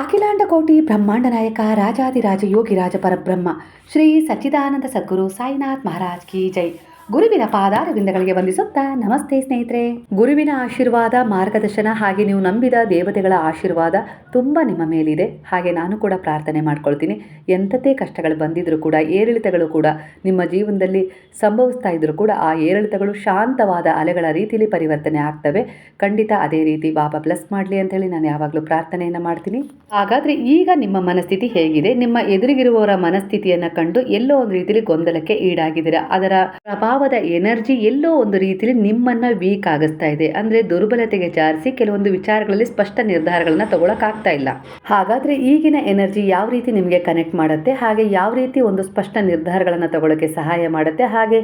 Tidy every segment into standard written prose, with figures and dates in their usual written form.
ಅಖಿಲಾಂಡ ಕೋಟಿ ಬ್ರಹ್ಮಾಂಡ ನಾಯಕ ರಾಜಾದಿರಾಜ ಯೋಗಿರಾಜ ಪರಬ್ರಹ್ಮ ಶ್ರೀ ಸಚ್ಚಿದಾನಂದ ಸದ್ಗುರು ಸಾಯಿನಾಥ್ ಮಹಾರಾಜ್ ಕಿ ಜೈ. ಗುರುವಿನ ಪಾದಾರವಿಂದಗಳಿಗೆ ವಂದಿಸುತ್ತಾ ನಮಸ್ತೆ ಸ್ನೇಹಿತರೆ. ಗುರುವಿನ ಆಶೀರ್ವಾದ, ಮಾರ್ಗದರ್ಶನ ಹಾಗೆ ನೀವು ನಂಬಿದ ದೇವತೆಗಳ ಆಶೀರ್ವಾದ ತುಂಬ ನಿಮ್ಮ ಮೇಲಿದೆ. ಹಾಗೆ ನಾನು ಕೂಡ ಪ್ರಾರ್ಥನೆ ಮಾಡ್ಕೊಳ್ತೀನಿ. ಎಂಥದೇ ಕಷ್ಟಗಳು ಬಂದಿದ್ರೂ ಕೂಡ, ಏರಿಳಿತಗಳು ಕೂಡ ನಿಮ್ಮ ಜೀವನದಲ್ಲಿ ಸಂಭವಿಸ್ತಾ ಇದ್ರೂ ಕೂಡ ಆ ಏರಿಳಿತಗಳು ಶಾಂತವಾದ ಅಲೆಗಳ ರೀತಿಯಲ್ಲಿ ಪರಿವರ್ತನೆ ಆಗ್ತವೆ. ಖಂಡಿತ ಅದೇ ರೀತಿ ಬಾಬಾ ಬ್ಲೆಸ್ ಮಾಡಲಿ ಅಂತೇಳಿ ನಾನು ಯಾವಾಗಲೂ ಪ್ರಾರ್ಥನೆಯನ್ನು ಮಾಡ್ತೀನಿ. ಹಾಗಾದರೆ ಈಗ ನಿಮ್ಮ ಮನಸ್ಥಿತಿ ಹೇಗಿದೆ? ನಿಮ್ಮ ಎದುರಿಗಿರುವವರ ಮನಸ್ಥಿತಿಯನ್ನು ಕಂಡು ಎಲ್ಲೋ ಒಂದು ರೀತಿಯಲ್ಲಿ ಗೊಂದಲಕ್ಕೆ ಈಡಾಗಿದ್ದೀರಾ. ಅದರ ಪ್ರಭಾವದ ಎನರ್ಜಿ ಎಲ್ಲೋ ಒಂದು ರೀತಿಯಲ್ಲಿ ನಿಮ್ಮನ್ನು ವೀಕ್ ಆಗಿಸ್ತಾ ಇದೆ. ಅಂದರೆ ದುರ್ಬಲತೆಗೆ ಜಾರಿಸಿ ಕೆಲವೊಂದು ವಿಚಾರಗಳಲ್ಲಿ ಸ್ಪಷ್ಟ ನಿರ್ಧಾರಗಳನ್ನ ತಗೊಳಕ್ಕಾಗ್ತಾ ಇಲ್ಲ. ಹಾಗಾದರೆ ಈಗಿನ ಎನರ್ಜಿ ಯಾವ ರೀತಿ ನಿಮಗೆ ಕನೆಕ್ಟ್ ಮಾಡುತ್ತೆ, ಹಾಗೆ ಯಾವ ರೀತಿ ಒಂದು ಸ್ಪಷ್ಟ ನಿರ್ಧಾರಗಳನ್ನು ತಗೊಳ್ಳೋಕ್ಕೆ ಸಹಾಯ ಮಾಡುತ್ತೆ, ಹಾಗೆ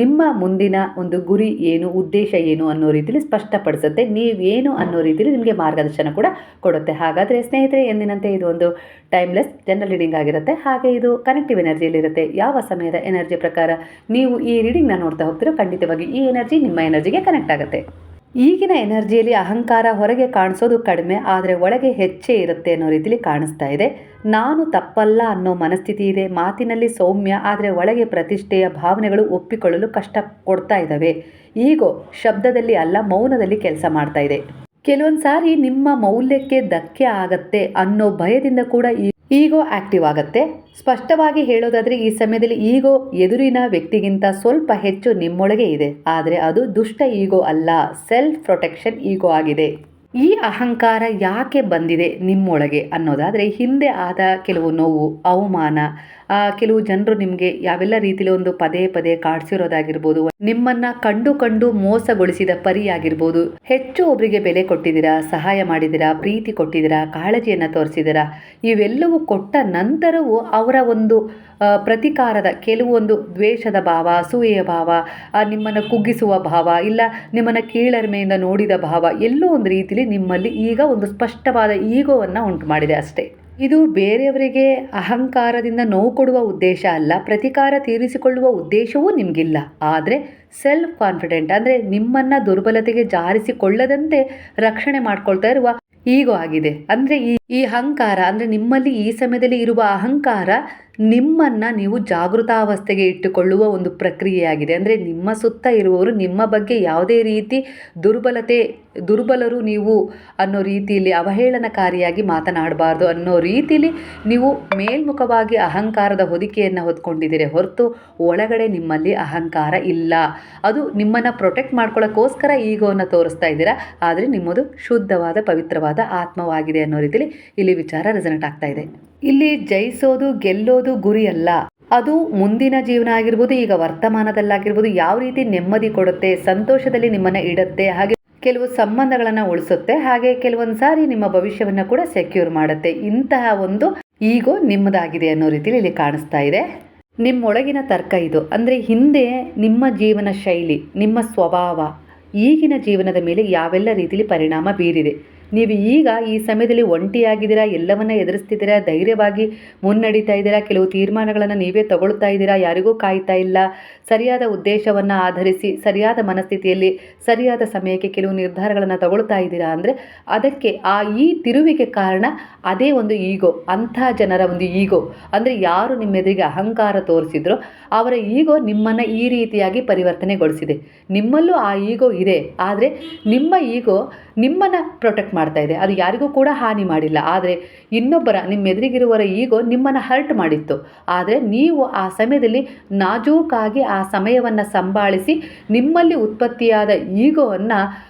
ನಿಮ್ಮ ಮುಂದಿನ ಒಂದು ಗುರಿ ಏನು, ಉದ್ದೇಶ ಏನು ಅನ್ನೋ ರೀತಿಯಲ್ಲಿ ಸ್ಪಷ್ಟಪಡಿಸುತ್ತೆ. ನೀವೇನು ಅನ್ನೋ ರೀತಿಯಲ್ಲಿ ನಿಮಗೆ ಮಾರ್ಗದರ್ಶನ ಕೂಡ ಕೊಡುತ್ತೆ. ಹಾಗಾದರೆ ಸ್ನೇಹಿತರೆ, ಎಂದಿನಂತೆ ಇದು ಒಂದು ಟೈಮ್ಲೆಸ್ ಜನರಲ್ ರೀಡಿಂಗ್ ಆಗಿರುತ್ತೆ. ಹಾಗೆ ಇದು ಕನೆಕ್ಟಿವ್ ಎನರ್ಜಿಯಲ್ಲಿರುತ್ತೆ. ಯಾವ ಸಮಯದ ಎನರ್ಜಿ ಪ್ರಕಾರ ನೀವು ಈ ರೀಡಿಂಗ್ನ ನೋಡ್ತಾ ಹೋಗ್ತಿರೋ ಖಂಡಿತವಾಗಿ ಈ ಎನರ್ಜಿ ನಿಮ್ಮ ಎನರ್ಜಿಗೆ ಕನೆಕ್ಟ್ ಆಗುತ್ತೆ. ಈಗಿನ ಎನರ್ಜಿಯಲ್ಲಿ ಅಹಂಕಾರ ಹೊರಗೆ ಕಾಣಿಸೋದು ಕಡಿಮೆ, ಆದರೆ ಒಳಗೆ ಹೆಚ್ಚೇ ಇರುತ್ತೆ ಅನ್ನೋ ರೀತಿಯಲ್ಲಿ ಕಾಣಿಸ್ತಾ ಇದೆ. ನಾನು ತಪ್ಪಲ್ಲ ಅನ್ನೋ ಮನಸ್ಥಿತಿ ಇದೆ. ಮಾತಿನಲ್ಲಿ ಸೌಮ್ಯ, ಆದರೆ ಒಳಗೆ ಪ್ರತಿಷ್ಠೆಯ ಭಾವನೆಗಳು ಒಪ್ಪಿಕೊಳ್ಳಲು ಕಷ್ಟ ಕೊಡ್ತಾ ಇದ್ದಾವೆ. ಈಗೋ ಶಬ್ದದಲ್ಲಿ ಅಲ್ಲ, ಮೌನದಲ್ಲಿ ಕೆಲಸ ಮಾಡ್ತಾ ಇದೆ. ಕೆಲವೊಂದು ಸಾರಿ ನಿಮ್ಮ ಮೌಲ್ಯಕ್ಕೆ ಧಕ್ಕೆ ಆಗತ್ತೆ ಅನ್ನೋ ಭಯದಿಂದ ಕೂಡ ಈಗೋ ಆಕ್ಟಿವ್ ಆಗುತ್ತೆ. ಸ್ಪಷ್ಟವಾಗಿ ಹೇಳೋದಾದರೆ ಈ ಸಮಯದಲ್ಲಿ ಈಗೋ ಎದುರಿನ ವ್ಯಕ್ತಿಗಿಂತ ಸ್ವಲ್ಪ ಹೆಚ್ಚು ನಿಮ್ಮೊಳಗೆ ಇದೆ. ಆದರೆ ಅದು ದುಷ್ಟ ಈಗೋ ಅಲ್ಲ, ಸೆಲ್ಫ್ ಪ್ರೊಟೆಕ್ಷನ್ ಈಗೋ ಆಗಿದೆ. ಈ ಅಹಂಕಾರ ಯಾಕೆ ಬಂದಿದೆ ನಿಮ್ಮೊಳಗೆ ಅನ್ನೋದಾದರೆ, ಹಿಂದೆ ಆದ ಕೆಲವು ನೋವು, ಅವಮಾನ, ಕೆಲವು ಜನರು ನಿಮಗೆ ಯಾವೆಲ್ಲ ರೀತಿಯಲ್ಲಿ ಒಂದು ಪದೇ ಪದೇ ಕಾಡಿಸಿರೋದಾಗಿರ್ಬೋದು, ನಿಮ್ಮನ್ನು ಕಂಡು ಮೋಸಗೊಳಿಸಿದ ಪರಿಯಾಗಿರ್ಬೋದು, ಹೆಚ್ಚು ಒಬ್ಬರಿಗೆ ಬೆಲೆ ಕೊಟ್ಟಿದ್ದೀರಾ, ಸಹಾಯ ಮಾಡಿದ್ದೀರಾ, ಪ್ರೀತಿ ಕೊಟ್ಟಿದ್ದೀರಾ, ಕಾಳಜಿಯನ್ನು ತೋರಿಸಿದ್ದೀರಾ. ಇವೆಲ್ಲವೂ ಕೊಟ್ಟ ನಂತರವೂ ಅವರ ಒಂದು ಪ್ರತಿಕಾರದ ಕೆಲವೊಂದು ದ್ವೇಷದ ಭಾವ, ಅಸೂಯೆಯ ಭಾವ, ನಿಮ್ಮನ್ನು ಕುಗ್ಗಿಸುವ ಭಾವ, ಇಲ್ಲ ನಿಮ್ಮನ್ನು ಕೀಳರಿಮೆಯಿಂದ ನೋಡಿದ ಭಾವ, ಎಲ್ಲೋ ಒಂದು ರೀತಿಯಲ್ಲಿ ನಿಮ್ಮಲ್ಲಿ ಈಗ ಒಂದು ಸ್ಪಷ್ಟವಾದ ಈಗೋವನ್ನು ಉಂಟು ಮಾಡಿದೆ ಅಷ್ಟೇ. ಇದು ಬೇರೆಯವರಿಗೆ ಅಹಂಕಾರದಿಂದ ನೋವು ಕೊಡುವ ಉದ್ದೇಶ ಅಲ್ಲ, ಪ್ರತಿಕಾರ ತೀರಿಸಿಕೊಳ್ಳುವ ಉದ್ದೇಶವೂ ನಿಮಗಿಲ್ಲ. ಆದರೆ ಸೆಲ್ಫ್ ಕಾನ್ಫಿಡೆಂಟ್ ಅಂದರೆ ನಿಮ್ಮನ್ನು ದುರ್ಬಲತೆಗೆ ಜಾರಿಸಿಕೊಳ್ಳದಂತೆ ರಕ್ಷಣೆ ಮಾಡ್ಕೊಳ್ತಾ ಇರುವ ಈಗೋ ಆಗಿದೆ. ಅಂದರೆ ಈ ಅಹಂಕಾರ ಅಂದರೆ ನಿಮ್ಮಲ್ಲಿ ಈ ಸಮಯದಲ್ಲಿ ಇರುವ ಅಹಂಕಾರ ನಿಮ್ಮನ್ನು ನೀವು ಜಾಗೃತಾವಸ್ಥೆಗೆ ಇಟ್ಟುಕೊಳ್ಳುವ ಒಂದು ಪ್ರಕ್ರಿಯೆಯಾಗಿದೆ. ಅಂದರೆ ನಿಮ್ಮ ಸುತ್ತ ಇರುವವರು ನಿಮ್ಮ ಬಗ್ಗೆ ಯಾವುದೇ ರೀತಿ ದುರ್ಬಲರು ನೀವು ಅನ್ನೋ ರೀತಿಯಲ್ಲಿ ಅವಹೇಳನಕಾರಿಯಾಗಿ ಮಾತನಾಡಬಾರ್ದು ಅನ್ನೋ ರೀತಿಯಲ್ಲಿ ನೀವು ಮೇಲ್ಮುಖವಾಗಿ ಅಹಂಕಾರದ ಹೊದಿಕೆಯನ್ನು ಹೊತ್ಕೊಂಡಿದ್ದೀರಿ ಹೊರತು ಒಳಗಡೆ ನಿಮ್ಮಲ್ಲಿ ಅಹಂಕಾರ ಇಲ್ಲ. ಅದು ನಿಮ್ಮನ್ನು ಪ್ರೊಟೆಕ್ಟ್ ಮಾಡ್ಕೊಳ್ಳೋಕ್ಕೋಸ್ಕರ ಈಗೋವನ್ನು ತೋರಿಸ್ತಾ ಇದ್ದೀರಾ. ಆದರೆ ನಿಮ್ಮದು ಶುದ್ಧವಾದ ಪವಿತ್ರವಾದ ಆತ್ಮವಾಗಿದೆ ಅನ್ನೋ ರೀತಿಯಲ್ಲಿ ಇಲ್ಲಿ ವಿಚಾರ ರೆಸನೇಟ್ ಆಗ್ತಾ ಇದೆ. ಇಲ್ಲಿ ಜಯಿಸೋದು ಗೆಲ್ಲೋದು ಗುರಿ ಅಲ್ಲ, ಅದು ಮುಂದಿನ ಜೀವನ ಆಗಿರ್ಬೋದು, ಈಗ ವರ್ತಮಾನದಲ್ಲಾಗಿರ್ಬೋದು, ಯಾವ ರೀತಿ ನೆಮ್ಮದಿ ಕೊಡುತ್ತೆ, ಸಂತೋಷದಲ್ಲಿ ನಿಮ್ಮನ್ನು ಇಡುತ್ತೆ, ಹಾಗೆ ಕೆಲವು ಸಂಬಂಧಗಳನ್ನು ಉಳಿಸುತ್ತೆ, ಹಾಗೆ ಕೆಲವೊಂದು ಸಾರಿ ನಿಮ್ಮ ಭವಿಷ್ಯವನ್ನು ಕೂಡ ಸೆಕ್ಯೂರ್ ಮಾಡುತ್ತೆ. ಇಂತಹ ಒಂದು ಈಗೋ ನಿಮ್ಮದಾಗಿದೆ ಅನ್ನೋ ರೀತಿಯಲ್ಲಿ ಇಲ್ಲಿ ಕಾಣಿಸ್ತಾ ಇದೆ. ನಿಮ್ಮೊಳಗಿನ ತರ್ಕ ಇದು. ಅಂದರೆ ಹಿಂದೆ ನಿಮ್ಮ ಜೀವನ ಶೈಲಿ, ನಿಮ್ಮ ಸ್ವಭಾವ ಈಗಿನ ಜೀವನದ ಮೇಲೆ ಯಾವೆಲ್ಲ ರೀತಿಯಲ್ಲಿ ಪರಿಣಾಮ ಬೀರಿದೆ. ನೀವು ಈಗ ಈ ಸಮಯದಲ್ಲಿ ಒಂಟಿಯಾಗಿದ್ದೀರಾ, ಎಲ್ಲವನ್ನ ಎದುರಿಸ್ತಿದ್ದೀರಾ, ಧೈರ್ಯವಾಗಿ ಮುನ್ನಡೀತಾ ಇದ್ದೀರಾ, ಕೆಲವು ತೀರ್ಮಾನಗಳನ್ನು ನೀವೇ ತಗೊಳ್ತಾ ಇದ್ದೀರಾ, ಯಾರಿಗೂ ಕಾಯ್ತಾ ಇಲ್ಲ, ಸರಿಯಾದ ಉದ್ದೇಶವನ್ನು ಆಧರಿಸಿ ಸರಿಯಾದ ಮನಸ್ಥಿತಿಯಲ್ಲಿ ಸರಿಯಾದ ಸಮಯಕ್ಕೆ ಕೆಲವು ನಿರ್ಧಾರಗಳನ್ನು ತಗೊಳ್ತಾ ಇದ್ದೀರಾ. ಅಂದರೆ ಅದಕ್ಕೆ ಈ ತಿರುವಿಗೆ ಕಾರಣ ಅದೇ ಒಂದು ಈಗೋ, ಅಂಥ ಜನರ ಒಂದು ಈಗೋ. ಅಂದರೆ ಯಾರು ನಿಮ್ಮ ಎದುರಿಗೆ ಅಹಂಕಾರ ತೋರಿಸಿದ್ರೋ ಅವರ ಈಗೋ ನಿಮ್ಮನ್ನು ಈ ರೀತಿಯಾಗಿ ಪರಿವರ್ತನೆಗೊಳಿಸಿದೆ. ನಿಮ್ಮಲ್ಲೂ ಆ ಈಗೋ ಇದೆ, ಆದರೆ ನಿಮ್ಮ ಈಗೋ ನಿಮ್ಮನ್ನು ಪ್ರೊಟೆಕ್ಟ್ ಮಾಡ್ತಾ ಇದೆ. ಅದು ಯಾರಿಗೂ ಕೂಡ ಹಾನಿ ಮಾಡಿಲ್ಲ. ಆದರೆ ಇನ್ನೊಬ್ಬರ ನಿಮ್ಮ ಎದುರಿಗಿರುವವರ ಈಗೋ ನಿಮ್ಮನ್ನು ಹರ್ಟ್ ಮಾಡಿತ್ತು. ಆದರೆ ನೀವು ಆ ಸಮಯದಲ್ಲಿ ನಾಜೂಕಾಗಿ ಆ ಸಮಯವನ್ನು ಸಂಭಾಳಿಸಿ ನಿಮ್ಮಲ್ಲಿ ಉತ್ಪತ್ತಿಯಾದ ಈಗೋವನ್ನು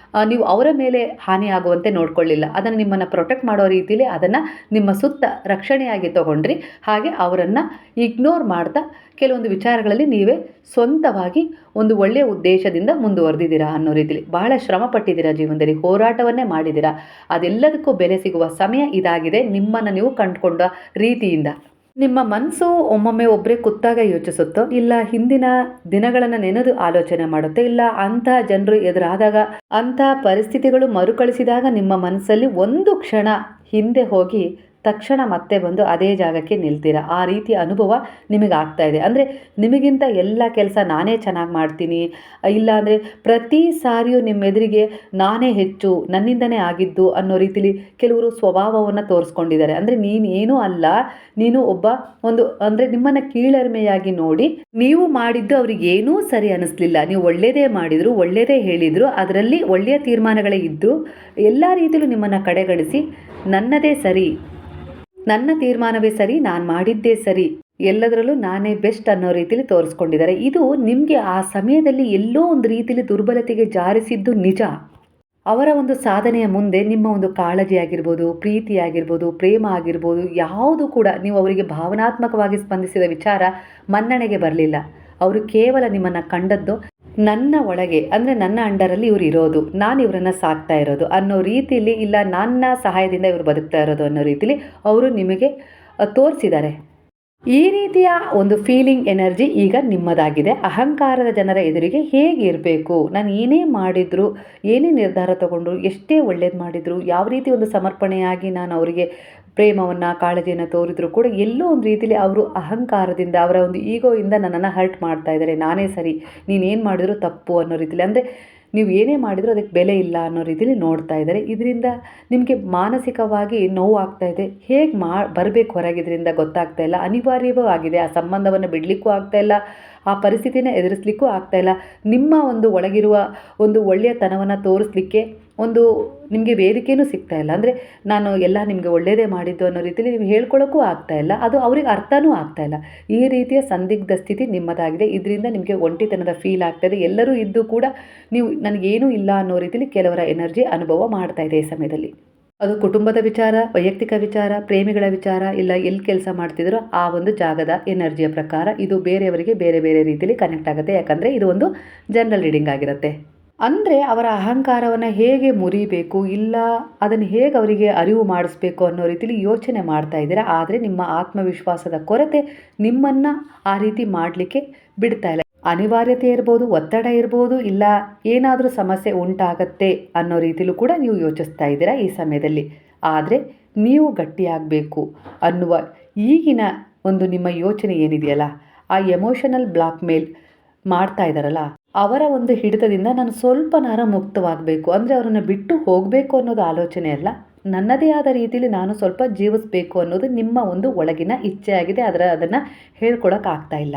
ನೀವು ಅವರ ಮೇಲೆ ಹಾನಿಯಾಗುವಂತೆ ನೋಡ್ಕೊಳ್ಳಿಲ್ಲ. ಅದನ್ನು ನಿಮ್ಮನ್ನು ಪ್ರೊಟೆಕ್ಟ್ ಮಾಡೋ ರೀತಿಯಲ್ಲಿ ಅದನ್ನು ನಿಮ್ಮ ಸುತ್ತ ರಕ್ಷಣೆಯಾಗಿ ತಗೊಂಡ್ರಿ. ಹಾಗೆ ಅವರನ್ನು ಇಗ್ನೋರ್ ಮಾಡ್ತಾ ಕೆಲವೊಂದು ವಿಚಾರಗಳಲ್ಲಿ ನೀವೇ ಸ್ವಂತವಾಗಿ ಒಂದು ಒಳ್ಳೆಯ ಉದ್ದೇಶದಿಂದ ಮುಂದುವರೆದಿದ್ದೀರಾ ಅನ್ನೋ ರೀತಿಯಲ್ಲಿ ಬಹಳ ಶ್ರಮ ಪಟ್ಟಿದ್ದೀರಾ, ಜೀವನದಲ್ಲಿ ಹೋರಾಟವನ್ನೇ ಮಾಡಿದ್ದೀರಾ. ಅದೆಲ್ಲದಕ್ಕೂ ಬೆಲೆ ಸಿಗುವ ಸಮಯ ಇದಾಗಿದೆ ನಿಮ್ಮನ್ನು ನೀವು ಕಂಡುಕೊಂಡ ರೀತಿಯಿಂದ. ನಿಮ್ಮ ಮನಸ್ಸು ಒಮ್ಮೊಮ್ಮೆ ಒಬ್ಬರೇ ಕೂತಾಗ ಯೋಚಿಸುತ್ತೋ, ಇಲ್ಲ ಹಿಂದಿನ ದಿನಗಳನ್ನು ನೆನೆದು ಆಲೋಚನೆ ಮಾಡುತ್ತೆ, ಇಲ್ಲ ಅಂಥ ಜನರು ಎದುರಾದಾಗ ಅಂಥ ಪರಿಸ್ಥಿತಿಗಳು ಮರುಕಳಿಸಿದಾಗ ನಿಮ್ಮ ಮನಸ್ಸಲ್ಲಿ ಒಂದು ಕ್ಷಣ ಹಿಂದೆ ಹೋಗಿ ತಕ್ಷಣ ಮತ್ತೆ ಬಂದು ಅದೇ ಜಾಗಕ್ಕೆ ನಿಲ್ತೀರ. ಆ ರೀತಿಯ ಅನುಭವ ನಿಮಗೆ ಆಗ್ತಾ ಇದೆ. ಅಂದರೆ ನಿಮಗಿಂತ ಎಲ್ಲ ಕೆಲಸ ನಾನೇ ಚೆನ್ನಾಗಿ ಮಾಡ್ತೀನಿ, ಇಲ್ಲಾಂದರೆ ಪ್ರತಿ ಸಾರಿಯೂ ನಿಮ್ಮ ಎದುರಿಗೆ ನಾನೇ ಹೆಚ್ಚು, ನನ್ನಿಂದನೇ ಆಗಿದ್ದು ಅನ್ನೋ ರೀತಿಲಿ ಕೆಲವರು ಸ್ವಭಾವವನ್ನು ತೋರಿಸ್ಕೊಂಡಿದ್ದಾರೆ. ಅಂದರೆ ನೀನು ಏನೂ ಅಲ್ಲ, ನೀನು ಒಬ್ಬ ಅಂದರೆ ನಿಮ್ಮನ್ನು ಕೀಳರಿಮೆಯಾಗಿ ನೋಡಿ ನೀವು ಮಾಡಿದ್ದು ಅವ್ರಿಗೆ ಏನೂ ಸರಿ ಅನ್ನಿಸ್ಲಿಲ್ಲ. ನೀವು ಒಳ್ಳೆಯದೇ ಮಾಡಿದ್ರು, ಒಳ್ಳೆಯದೇ ಹೇಳಿದರು, ಅದರಲ್ಲಿ ಒಳ್ಳೆಯ ತೀರ್ಮಾನಗಳೇ ಇದ್ದರು, ಎಲ್ಲ ರೀತಿಯಲ್ಲೂ ನಿಮ್ಮನ್ನು ಕಡೆಗಣಿಸಿ ನನ್ನದೇ ಸರಿ, ನನ್ನ ತೀರ್ಮಾನವೇ ಸರಿ, ನಾನು ಮಾಡಿದ್ದೇ ಸರಿ, ಎಲ್ಲದರಲ್ಲೂ ನಾನೇ ಬೆಸ್ಟ್ ಅನ್ನೋ ರೀತಿಲಿ ತೋರಿಸ್ಕೊಂಡಿದ್ದಾರೆ. ಇದು ನಿಮಗೆ ಆ ಸಮಯದಲ್ಲಿ ಎಲ್ಲೋ ಒಂದು ರೀತಿಲಿ ದುರ್ಬಲತೆಗೆ ಜಾರಿಸಿದ್ದು ನಿಜ. ಅವರ ಒಂದು ಸಾಧನೆಯ ಮುಂದೆ ನಿಮ್ಮ ಒಂದು ಕಾಳಜಿ ಆಗಿರ್ಬೋದು, ಪ್ರೀತಿ ಆಗಿರ್ಬೋದು, ಪ್ರೇಮ ಆಗಿರ್ಬೋದು, ಯಾವುದು ಕೂಡ ನೀವು ಅವರಿಗೆ ಭಾವನಾತ್ಮಕವಾಗಿ ಸ್ಪಂದಿಸಿದ ವಿಚಾರ ಮನ್ನಣೆಗೆ ಬರಲಿಲ್ಲ. ಅವರು ಕೇವಲ ನಿಮ್ಮನ್ನು ಕಂಡದ್ದು ನನ್ನ ಒಳಗೆ, ಅಂದರೆ ನನ್ನ ಅಂಡರಲ್ಲಿ ಇವ್ರು ಇರೋದು, ನಾನು ಇವರನ್ನು ಸಾಕ್ತಾ ಇರೋದು ಅನ್ನೋ ರೀತಿಯಲ್ಲಿ, ಇಲ್ಲ ನನ್ನ ಸಹಾಯದಿಂದ ಇವರು ಬದುಕ್ತಾ ಇರೋದು ಅನ್ನೋ ರೀತಿಲಿ ಅವರು ನಿಮಗೆ ತೋರಿಸಿದ್ದಾರೆ. ಈ ರೀತಿಯ ಒಂದು ಫೀಲಿಂಗ್ ಎನರ್ಜಿ ಈಗ ನಿಮ್ಮದಾಗಿದೆ. ಅಹಂಕಾರದ ಜನರ ಎದುರಿಗೆ ಹೇಗಿರಬೇಕು, ನಾನು ಏನೇ ಮಾಡಿದ್ರು, ಏನೇ ನಿರ್ಧಾರ ತಗೊಂಡ್ರು, ಎಷ್ಟೇ ಒಳ್ಳೇದು ಮಾಡಿದ್ರು, ಯಾವ ರೀತಿ ಒಂದು ಸಮರ್ಪಣೆಯಾಗಿ ನಾನು ಅವರಿಗೆ ಪ್ರೇಮವನ್ನು ಕಾಳಜಿಯನ್ನು ತೋರಿದ್ರು ಕೂಡ ಎಲ್ಲೋ ಒಂದು ರೀತಿಯಲ್ಲಿ ಅವರು ಅಹಂಕಾರದಿಂದ, ಅವರ ಒಂದು ಈಗೋಯಿಂದ ನನ್ನನ್ನು ಹರ್ಟ್ ಮಾಡ್ತಾ ಇದ್ದಾರೆ, ನಾನೇ ಸರಿ, ನೀನೇನು ಮಾಡಿದ್ರು ತಪ್ಪು ಅನ್ನೋ ರೀತಿಯಲ್ಲಿ, ಅಂದರೆ ನೀವು ಏನೇ ಮಾಡಿದರೂ ಅದಕ್ಕೆ ಬೆಲೆ ಇಲ್ಲ ಅನ್ನೋ ರೀತಿಯಲ್ಲಿ ನೋಡ್ತಾ ಇದ್ದಾರೆ. ಇದರಿಂದ ನಿಮಗೆ ಮಾನಸಿಕವಾಗಿ ನೋವು ಆಗ್ತಾಯಿದೆ. ಹೇಗೆ ಬರಬೇಕು ಹೊರಗೆ ಇದರಿಂದ ಗೊತ್ತಾಗ್ತಾ ಇಲ್ಲ. ಅನಿವಾರ್ಯವೂ ಆಗಿದೆ. ಆ ಸಂಬಂಧವನ್ನು ಬಿಡಲಿಕ್ಕೂ ಆಗ್ತಾಯಿಲ್ಲ, ಆ ಪರಿಸ್ಥಿತಿನ ಎದುರಿಸಲಿಕ್ಕೂ ಆಗ್ತಾಯಿಲ್ಲ. ನಿಮ್ಮ ಒಂದು ಒಳಗಿರುವ ಒಂದು ಒಳ್ಳೆಯತನವನ್ನು ತೋರಿಸ್ಲಿಕ್ಕೆ ಒಂದು ನಿಮಗೆ ವೇದಿಕೆಯೂ ಸಿಗ್ತಾ ಇಲ್ಲ. ಅಂದರೆ ನಾನು ಎಲ್ಲ ನಿಮಗೆ ಒಳ್ಳೆಯದೇ ಮಾಡಿದ್ದು ಅನ್ನೋ ರೀತಿಯಲ್ಲಿ ನೀವು ಹೇಳ್ಕೊಳ್ಳೋಕ್ಕೂ ಆಗ್ತಾಯಿಲ್ಲ, ಅದು ಅವ್ರಿಗೆ ಅರ್ಥವೂ ಆಗ್ತಾಯಿಲ್ಲ. ಈ ರೀತಿಯ ಸಂದಿಗ್ಧ ಸ್ಥಿತಿ ನಿಮ್ಮದಾಗಿದೆ. ಇದರಿಂದ ನಿಮಗೆ ಒಂಟಿತನದ ಫೀಲ್ ಆಗ್ತಾಯಿದೆ. ಎಲ್ಲರೂ ಇದ್ದು ಕೂಡ ನೀವು ನನಗೇನೂ ಇಲ್ಲ ಅನ್ನೋ ರೀತಿಯಲ್ಲಿ ಕೆಲವರ ಎನರ್ಜಿ ಅನುಭವ ಮಾಡ್ತಾ ಇದೆ ಈ ಸಮಯದಲ್ಲಿ. ಅದು ಕುಟುಂಬದ ವಿಚಾರ, ವೈಯಕ್ತಿಕ ವಿಚಾರ, ಪ್ರೇಮಿಗಳ ವಿಚಾರ, ಇಲ್ಲ ಎಲ್ಲಿ ಕೆಲಸ ಮಾಡ್ತಿದ್ರೋ ಆ ಒಂದು ಜಾಗದ ಎನರ್ಜಿಯ ಪ್ರಕಾರ ಇದು ಬೇರೆಯವರಿಗೆ ಬೇರೆ ಬೇರೆ ರೀತಿಯಲ್ಲಿ ಕನೆಕ್ಟ್ ಆಗುತ್ತೆ. ಯಾಕಂದರೆ ಇದು ಒಂದು ಜನರಲ್ ರೀಡಿಂಗ್ ಆಗಿರುತ್ತೆ. ಅಂದರೆ ಅವರ ಅಹಂಕಾರವನ್ನು ಹೇಗೆ ಮುರಿಬೇಕು, ಇಲ್ಲ ಅದನ್ನು ಹೇಗೆ ಅವರಿಗೆ ಅರಿವು ಮಾಡಿಸ್ಬೇಕು ಅನ್ನೋ ರೀತಿಲಿ ಯೋಚನೆ ಮಾಡ್ತಾ ಇದ್ದೀರಾ. ಆದರೆ ನಿಮ್ಮ ಆತ್ಮವಿಶ್ವಾಸದ ಕೊರತೆ ನಿಮ್ಮನ್ನು ಆ ರೀತಿ ಮಾಡಲಿಕ್ಕೆ ಬಿಡ್ತಾ ಇಲ್ಲ. ಅನಿವಾರ್ಯತೆ ಇರ್ಬೋದು, ಒತ್ತಡ ಇರ್ಬೋದು, ಇಲ್ಲ ಏನಾದರೂ ಸಮಸ್ಯೆ ಉಂಟಾಗತ್ತೆ ಅನ್ನೋ ರೀತಿಲೂ ಕೂಡ ನೀವು ಯೋಚಿಸ್ತಾ ಇದ್ದೀರಾ ಈ ಸಮಯದಲ್ಲಿ. ಆದರೆ ನೀವು ಗಟ್ಟಿಯಾಗಬೇಕು ಅನ್ನುವ ಈಗಿನ ಒಂದು ನಿಮ್ಮ ಯೋಚನೆ ಏನಿದೆಯಲ್ಲ, ಆ ಎಮೋಷನಲ್ ಬ್ಲಾಕ್ ಮೇಲ್ ಮಾಡ್ತಾ ಇದ್ದಾರಲ್ಲ, ಅವರ ಒಂದು ಹಿಡಿತದಿಂದ ನಾನು ಸ್ವಲ್ಪನಾರ ಮುಕ್ತವಾಗಬೇಕು, ಅಂದರೆ ಅವರನ್ನು ಬಿಟ್ಟು ಹೋಗಬೇಕು ಅನ್ನೋದು ಆಲೋಚನೆ ಅಲ್ಲ, ನನ್ನದೇ ಆದ ರೀತಿಯಲ್ಲಿ ನಾನು ಸ್ವಲ್ಪ ಜೀವಿಸಬೇಕು ಅನ್ನೋದು ನಿಮ್ಮ ಒಂದು ಒಳಗಿನ ಇಚ್ಛೆ ಆಗಿದೆ. ಅದನ್ನು ಹೇಳ್ಕೊಳಕ್ಕಾಗ್ತಾ ಇಲ್ಲ.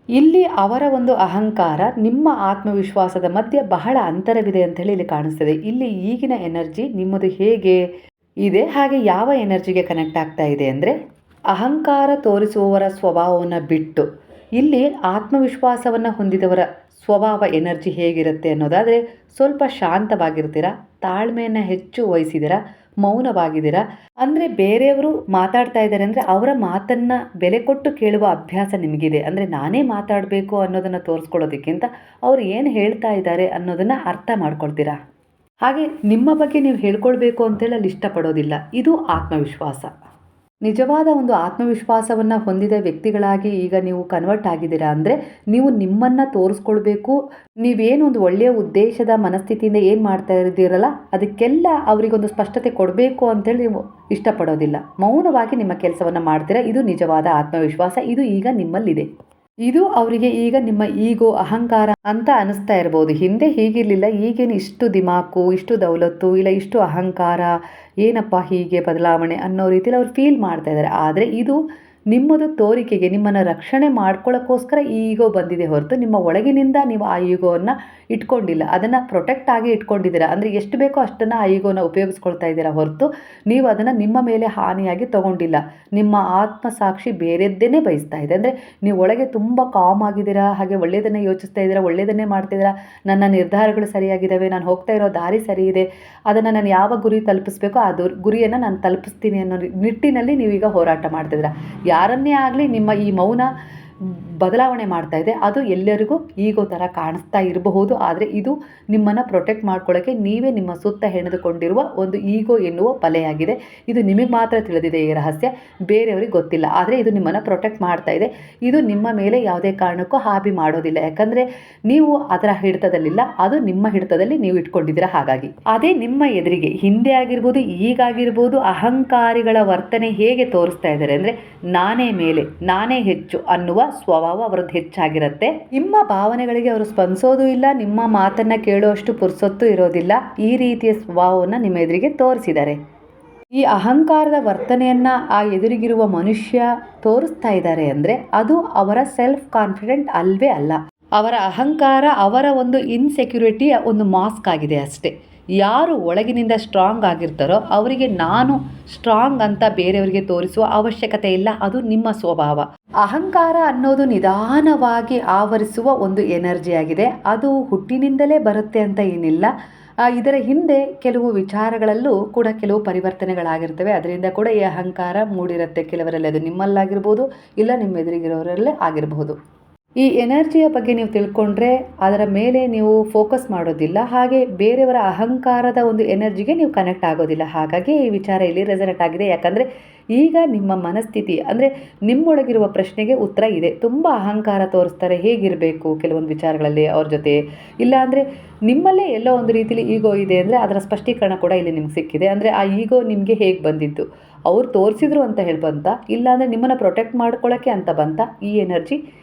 ಇಲ್ಲಿ ಅವರ ಒಂದು ಅಹಂಕಾರ ನಿಮ್ಮ ಆತ್ಮವಿಶ್ವಾಸದ ಮಧ್ಯೆ ಬಹಳ ಅಂತರವಿದೆ ಅಂತ ಹೇಳಿ ಇಲ್ಲಿ ಕಾಣಿಸ್ತದೆ. ಇಲ್ಲಿ ಈಗಿನ ಎನರ್ಜಿ ನಿಮ್ಮದು ಹೇಗೆ ಇದೆ, ಹಾಗೆ ಯಾವ ಎನರ್ಜಿಗೆ ಕನೆಕ್ಟ್ ಆಗ್ತಾ ಇದೆ ಅಂದರೆ, ಅಹಂಕಾರ ತೋರಿಸುವವರ ಸ್ವಭಾವವನ್ನು ಬಿಟ್ಟು ಇಲ್ಲಿ ಆತ್ಮವಿಶ್ವಾಸವನ್ನು ಹೊಂದಿದವರ ಸ್ವಭಾವ ಎನರ್ಜಿ ಹೇಗಿರುತ್ತೆ ಅನ್ನೋದಾದರೆ, ಸ್ವಲ್ಪ ಶಾಂತವಾಗಿರ್ತೀರ, ತಾಳ್ಮೆಯನ್ನು ಹೆಚ್ಚು ವಹಿಸಿದ್ದೀರಾ, ಮೌನವಾಗಿದ್ದೀರಾ. ಅಂದರೆ ಬೇರೆಯವರು ಮಾತಾಡ್ತಾ ಇದ್ದಾರೆ ಅಂದರೆ ಅವರ ಮಾತನ್ನು ಬೆಲೆ ಕೊಟ್ಟು ಕೇಳುವ ಅಭ್ಯಾಸ ನಿಮಗಿದೆ. ಅಂದರೆ ನಾನೇ ಮಾತಾಡಬೇಕು ಅನ್ನೋದನ್ನು ತೋರಿಸ್ಕೊಳ್ಳೋದಕ್ಕಿಂತ ಅವರು ಏನು ಹೇಳ್ತಾ ಇದ್ದಾರೆ ಅನ್ನೋದನ್ನು ಅರ್ಥ ಮಾಡ್ಕೊಳ್ತೀರಾ. ಹಾಗೆ ನಿಮ್ಮ ಬಗ್ಗೆ ನೀವು ಹೇಳ್ಕೊಳ್ಬೇಕು ಅಂತೇಳಿ ಅಲ್ಲಿ ಇಷ್ಟಪಡೋದಿಲ್ಲ. ಇದು ಆತ್ಮವಿಶ್ವಾಸ. ನಿಜವಾದ ಒಂದು ಆತ್ಮವಿಶ್ವಾಸವನ್ನು ಹೊಂದಿದ ವ್ಯಕ್ತಿಗಳಾಗಿ ಈಗ ನೀವು ಕನ್ವರ್ಟ್ ಆಗಿದ್ದೀರಾ. ಅಂದರೆ ನೀವು ನಿಮ್ಮನ್ನು ತೋರಿಸ್ಕೊಳ್ಬೇಕು, ನೀವೇನೊಂದು ಒಳ್ಳೆಯ ಉದ್ದೇಶದ ಮನಸ್ಥಿತಿಯಿಂದ ಏನು ಮಾಡ್ತಾ ಇದ್ದೀರಲ್ಲ ಅದಕ್ಕೆಲ್ಲ ಅವರಿಗೊಂದು ಸ್ಪಷ್ಟತೆ ಕೊಡಬೇಕು ಅಂತೇಳಿ ನೀವು ಇಷ್ಟಪಡೋದಿಲ್ಲ. ಮೌನವಾಗಿ ನಿಮ್ಮ ಕೆಲಸವನ್ನು ಮಾಡ್ತೀರಾ. ಇದು ನಿಜವಾದ ಆತ್ಮವಿಶ್ವಾಸ. ಇದು ಈಗ ನಿಮ್ಮಲ್ಲಿದೆ. ಇದು ಅವರಿಗೆ ಈಗ ನಿಮ್ಮ ಈಗೋ, ಅಹಂಕಾರ ಅಂತ ಅನಿಸ್ತಾ ಇರ್ಬೋದು. ಹಿಂದೆ ಹೀಗಿರಲಿಲ್ಲ, ಈಗೇನು ಇಷ್ಟು ದಿಮಾಕು, ಇಷ್ಟು ದೌಲತ್ತು, ಇಲ್ಲ ಇಷ್ಟು ಅಹಂಕಾರ, ಏನಪ್ಪ ಹೀಗೆ ಬದಲಾವಣೆ ಅನ್ನೋ ರೀತಿಯಲ್ಲಿ ಅವ್ರು ಫೀಲ್ ಮಾಡ್ತಾ ಇದ್ದಾರೆ. ಆದರೆ ಇದು ನಿಮ್ಮದು ತೋರಿಕೆಗೆ, ನಿಮ್ಮನ್ನು ರಕ್ಷಣೆ ಮಾಡ್ಕೊಳ್ಳೋಕ್ಕೋಸ್ಕರ ಈ ಈಗೋ ಬಂದಿದೆ ಹೊರತು ನಿಮ್ಮ ಒಳಗಿನಿಂದ ನೀವು ಆ ಈಗೋವನ್ನು ಇಟ್ಕೊಂಡಿಲ್ಲ. ಅದನ್ನು ಪ್ರೊಟೆಕ್ಟ್ ಆಗಿ ಇಟ್ಕೊಂಡಿದ್ದೀರಾ. ಅಂದರೆ ಎಷ್ಟು ಬೇಕೋ ಅಷ್ಟನ್ನು ಆ ಈಗೋನ ಉಪಯೋಗಿಸ್ಕೊಳ್ತಾ ಇದ್ದೀರಾ ಹೊರತು ನೀವು ಅದನ್ನು ನಿಮ್ಮ ಮೇಲೆ ಹಾನಿಯಾಗಿ ತೊಗೊಂಡಿಲ್ಲ. ನಿಮ್ಮ ಆತ್ಮಸಾಕ್ಷಿ ಬೇರೆದ್ದೇನೆ ಬಯಸ್ತಾ ಇದೆ. ಅಂದರೆ ನೀವು ಒಳಗೆ ತುಂಬ ಕಾಮ್ ಆಗಿದ್ದೀರಾ, ಹಾಗೆ ಒಳ್ಳೆಯದನ್ನೇ ಯೋಚಿಸ್ತಾ ಇದ್ದೀರಾ, ಒಳ್ಳೆಯದನ್ನೇ ಮಾಡ್ತಿದ್ದೀರಾ, ನನ್ನ ನಿರ್ಧಾರಗಳು ಸರಿಯಾಗಿದ್ದಾವೆ, ನಾನು ಹೋಗ್ತಾ ಇರೋ ದಾರಿ ಸರಿ ಇದೆ, ಅದನ್ನು ನಾನು ಯಾವ ಗುರಿ ತಲುಪಿಸ್ಬೇಕೋ ಆ ಗುರಿಯನ್ನು ನಾನು ತಲುಪಿಸ್ತೀನಿ ಅನ್ನೋ ನಿಟ್ಟಿನಲ್ಲಿ ನೀವೀಗ ಹೋರಾಟ ಮಾಡ್ತಿದ್ದೀರಾ. ಯಾರನ್ನೇ ಆಗಲಿ ನಿಮ್ಮ ಈ ಮೌನ ಬದಲಾವಣೆ ಮಾಡ್ತಾ ಇದೆ. ಅದು ಎಲ್ಲರಿಗೂ ಈಗೋ ಥರ ಕಾಣಿಸ್ತಾ ಇರಬಹುದು, ಆದರೆ ಇದು ನಿಮ್ಮನ್ನು ಪ್ರೊಟೆಕ್ಟ್ ಮಾಡ್ಕೊಳ್ಳೋಕ್ಕೆ ನೀವೇ ನಿಮ್ಮ ಸುತ್ತ ಹೆಣೆದುಕೊಂಡಿರುವ ಒಂದು ಈಗೋ ಎನ್ನುವ ಬಲೆಯಾಗಿದೆ. ಇದು ನಿಮಗೆ ಮಾತ್ರ ತಿಳಿದಿದೆ ಈ ರಹಸ್ಯ, ಬೇರೆಯವ್ರಿಗೆ ಗೊತ್ತಿಲ್ಲ. ಆದರೆ ಇದು ನಿಮ್ಮನ್ನು ಪ್ರೊಟೆಕ್ಟ್ ಮಾಡ್ತಾ ಇದೆ. ಇದು ನಿಮ್ಮ ಮೇಲೆ ಯಾವುದೇ ಕಾರಣಕ್ಕೂ ಹಾಬಿ ಮಾಡೋದಿಲ್ಲ, ಯಾಕಂದರೆ ನೀವು ಅದರ ಹಿಡಿತದಲ್ಲಿಲ್ಲ, ಅದು ನಿಮ್ಮ ಹಿಡಿತದಲ್ಲಿ ನೀವು ಇಟ್ಕೊಂಡಿದ್ದೀರಾ. ಹಾಗಾಗಿ ಅದೇ ನಿಮ್ಮ ಎದುರಿಗೆ ಹಿಂದೆ ಆಗಿರ್ಬೋದು ಈಗಾಗಿರ್ಬೋದು ಅಹಂಕಾರಿಗಳ ವರ್ತನೆ ಹೇಗೆ ತೋರಿಸ್ತಾ ಇದ್ದಾರೆ ಅಂದರೆ, ನಾನೇ ಮೇಲೆ, ನಾನೇ ಹೆಚ್ಚು ಅನ್ನುವ ಸ್ವಭಾವ ಅವರದ್ದು ಹೆಚ್ಚಾಗಿರುತ್ತೆ. ನಿಮ್ಮ ಭಾವನೆಗಳಿಗೆ ಅವರು ಸ್ಪಂದಿಸೋದು ಇಲ್ಲ, ನಿಮ್ಮ ಮಾತನ್ನ ಕೇಳುವಷ್ಟು ಪುರ್ಸೊತ್ತು ಇರೋದಿಲ್ಲ. ಈ ರೀತಿಯ ಸ್ವಭಾವವನ್ನು ನಿಮ್ಮ ಎದುರಿಗೆ ತೋರಿಸಿದ್ದಾರೆ. ಈ ಅಹಂಕಾರದ ವರ್ತನೆಯನ್ನ ಆ ಎದುರಿಗಿರುವ ಮನುಷ್ಯ ತೋರಿಸ್ತಾ ಇದ್ದಾರೆ ಅಂದರೆ ಅದು ಅವರ ಸೆಲ್ಫ್ ಕಾನ್ಫಿಡೆಂಟ್ ಅಲ್ವೇ ಅಲ್ಲ. ಅವರ ಅಹಂಕಾರ ಅವರ ಒಂದು ಇನ್ಸೆಕ್ಯೂರಿಟಿಯ ಒಂದು ಮಾಸ್ಕ್ ಆಗಿದೆ ಅಷ್ಟೇ. ಯಾರು ಒಳಗಿನಿಂದ ಸ್ಟ್ರಾಂಗ್ ಆಗಿರ್ತಾರೋ ಅವರಿಗೆ ನಾನು ಸ್ಟ್ರಾಂಗ್ ಅಂತ ಬೇರೆಯವರಿಗೆ ತೋರಿಸುವ ಅವಶ್ಯಕತೆ ಇಲ್ಲ. ಅದು ನಿಮ್ಮ ಸ್ವಭಾವ. ಅಹಂಕಾರ ಅನ್ನೋದು ನಿಧಾನವಾಗಿ ಆವರಿಸುವ ಒಂದು ಎನರ್ಜಿ ಆಗಿದೆ. ಅದು ಹುಟ್ಟಿನಿಂದಲೇ ಬರುತ್ತೆ ಅಂತ ಏನಿಲ್ಲ. ಇದರ ಹಿಂದೆ ಕೆಲವು ವಿಚಾರಗಳಲ್ಲೂ ಕೂಡ ಕೆಲವು ಪರಿವರ್ತನೆಗಳಾಗಿರ್ತವೆ. ಅದರಿಂದ ಕೂಡ ಈ ಅಹಂಕಾರ ಮೂಡಿರುತ್ತೆ ಕೆಲವರಲ್ಲಿ. ಅದು ನಿಮ್ಮಲ್ಲಾಗಿರ್ಬೋದು, ಇಲ್ಲ ನಿಮ್ಮ ಎದುರಿಗಿರೋರಲ್ಲೇ ಆಗಿರಬಹುದು. ಈ ಎನರ್ಜಿಯ ಬಗ್ಗೆ ನೀವು ತಿಳ್ಕೊಂಡ್ರೆ ಅದರ ಮೇಲೆ ನೀವು ಫೋಕಸ್ ಮಾಡೋದಿಲ್ಲ, ಹಾಗೆ ಬೇರೆಯವರ ಅಹಂಕಾರದ ಒಂದು ಎನರ್ಜಿಗೆ ನೀವು ಕನೆಕ್ಟ್ ಆಗೋದಿಲ್ಲ. ಹಾಗಾಗಿ ಈ ವಿಚಾರ ಇಲ್ಲಿ ರೆಸನೆಟ್ ಆಗಿದೆ. ಯಾಕಂದರೆ ಈಗ ನಿಮ್ಮ ಮನಸ್ಥಿತಿ ಅಂದರೆ ನಿಮ್ಮೊಳಗಿರುವ ಪ್ರಶ್ನೆಗೆ ಉತ್ತರ ಇದೆ. ತುಂಬ ಅಹಂಕಾರ ತೋರಿಸ್ತಾರೆ, ಹೇಗಿರಬೇಕು ಕೆಲವೊಂದು ವಿಚಾರಗಳಲ್ಲಿ ಅವ್ರ ಜೊತೆ, ಇಲ್ಲ ಅಂದರೆ ನಿಮ್ಮಲ್ಲೇ ಎಲ್ಲೋ ಒಂದು ರೀತಿಯಲ್ಲಿ ಈಗೋ ಇದೆ ಅಂದರೆ ಅದರ ಸ್ಪಷ್ಟೀಕರಣ ಕೂಡ ಇಲ್ಲಿ ನಿಮ್ಗೆ ಸಿಕ್ಕಿದೆ. ಅಂದರೆ ಆ ಈಗೋ ನಿಮಗೆ ಹೇಗೆ ಬಂದಿದ್ದು, ಅವ್ರು ತೋರಿಸಿದ್ರು ಅಂತ ಹೇಳಿ ಬಂತ, ಇಲ್ಲಾಂದರೆ ನಿಮ್ಮನ್ನು ಪ್ರೊಟೆಕ್ಟ್ ಮಾಡ್ಕೊಳ್ಳೋಕ್ಕೆ ಅಂತ ಬಂತ, ಈ ಎನರ್ಜಿ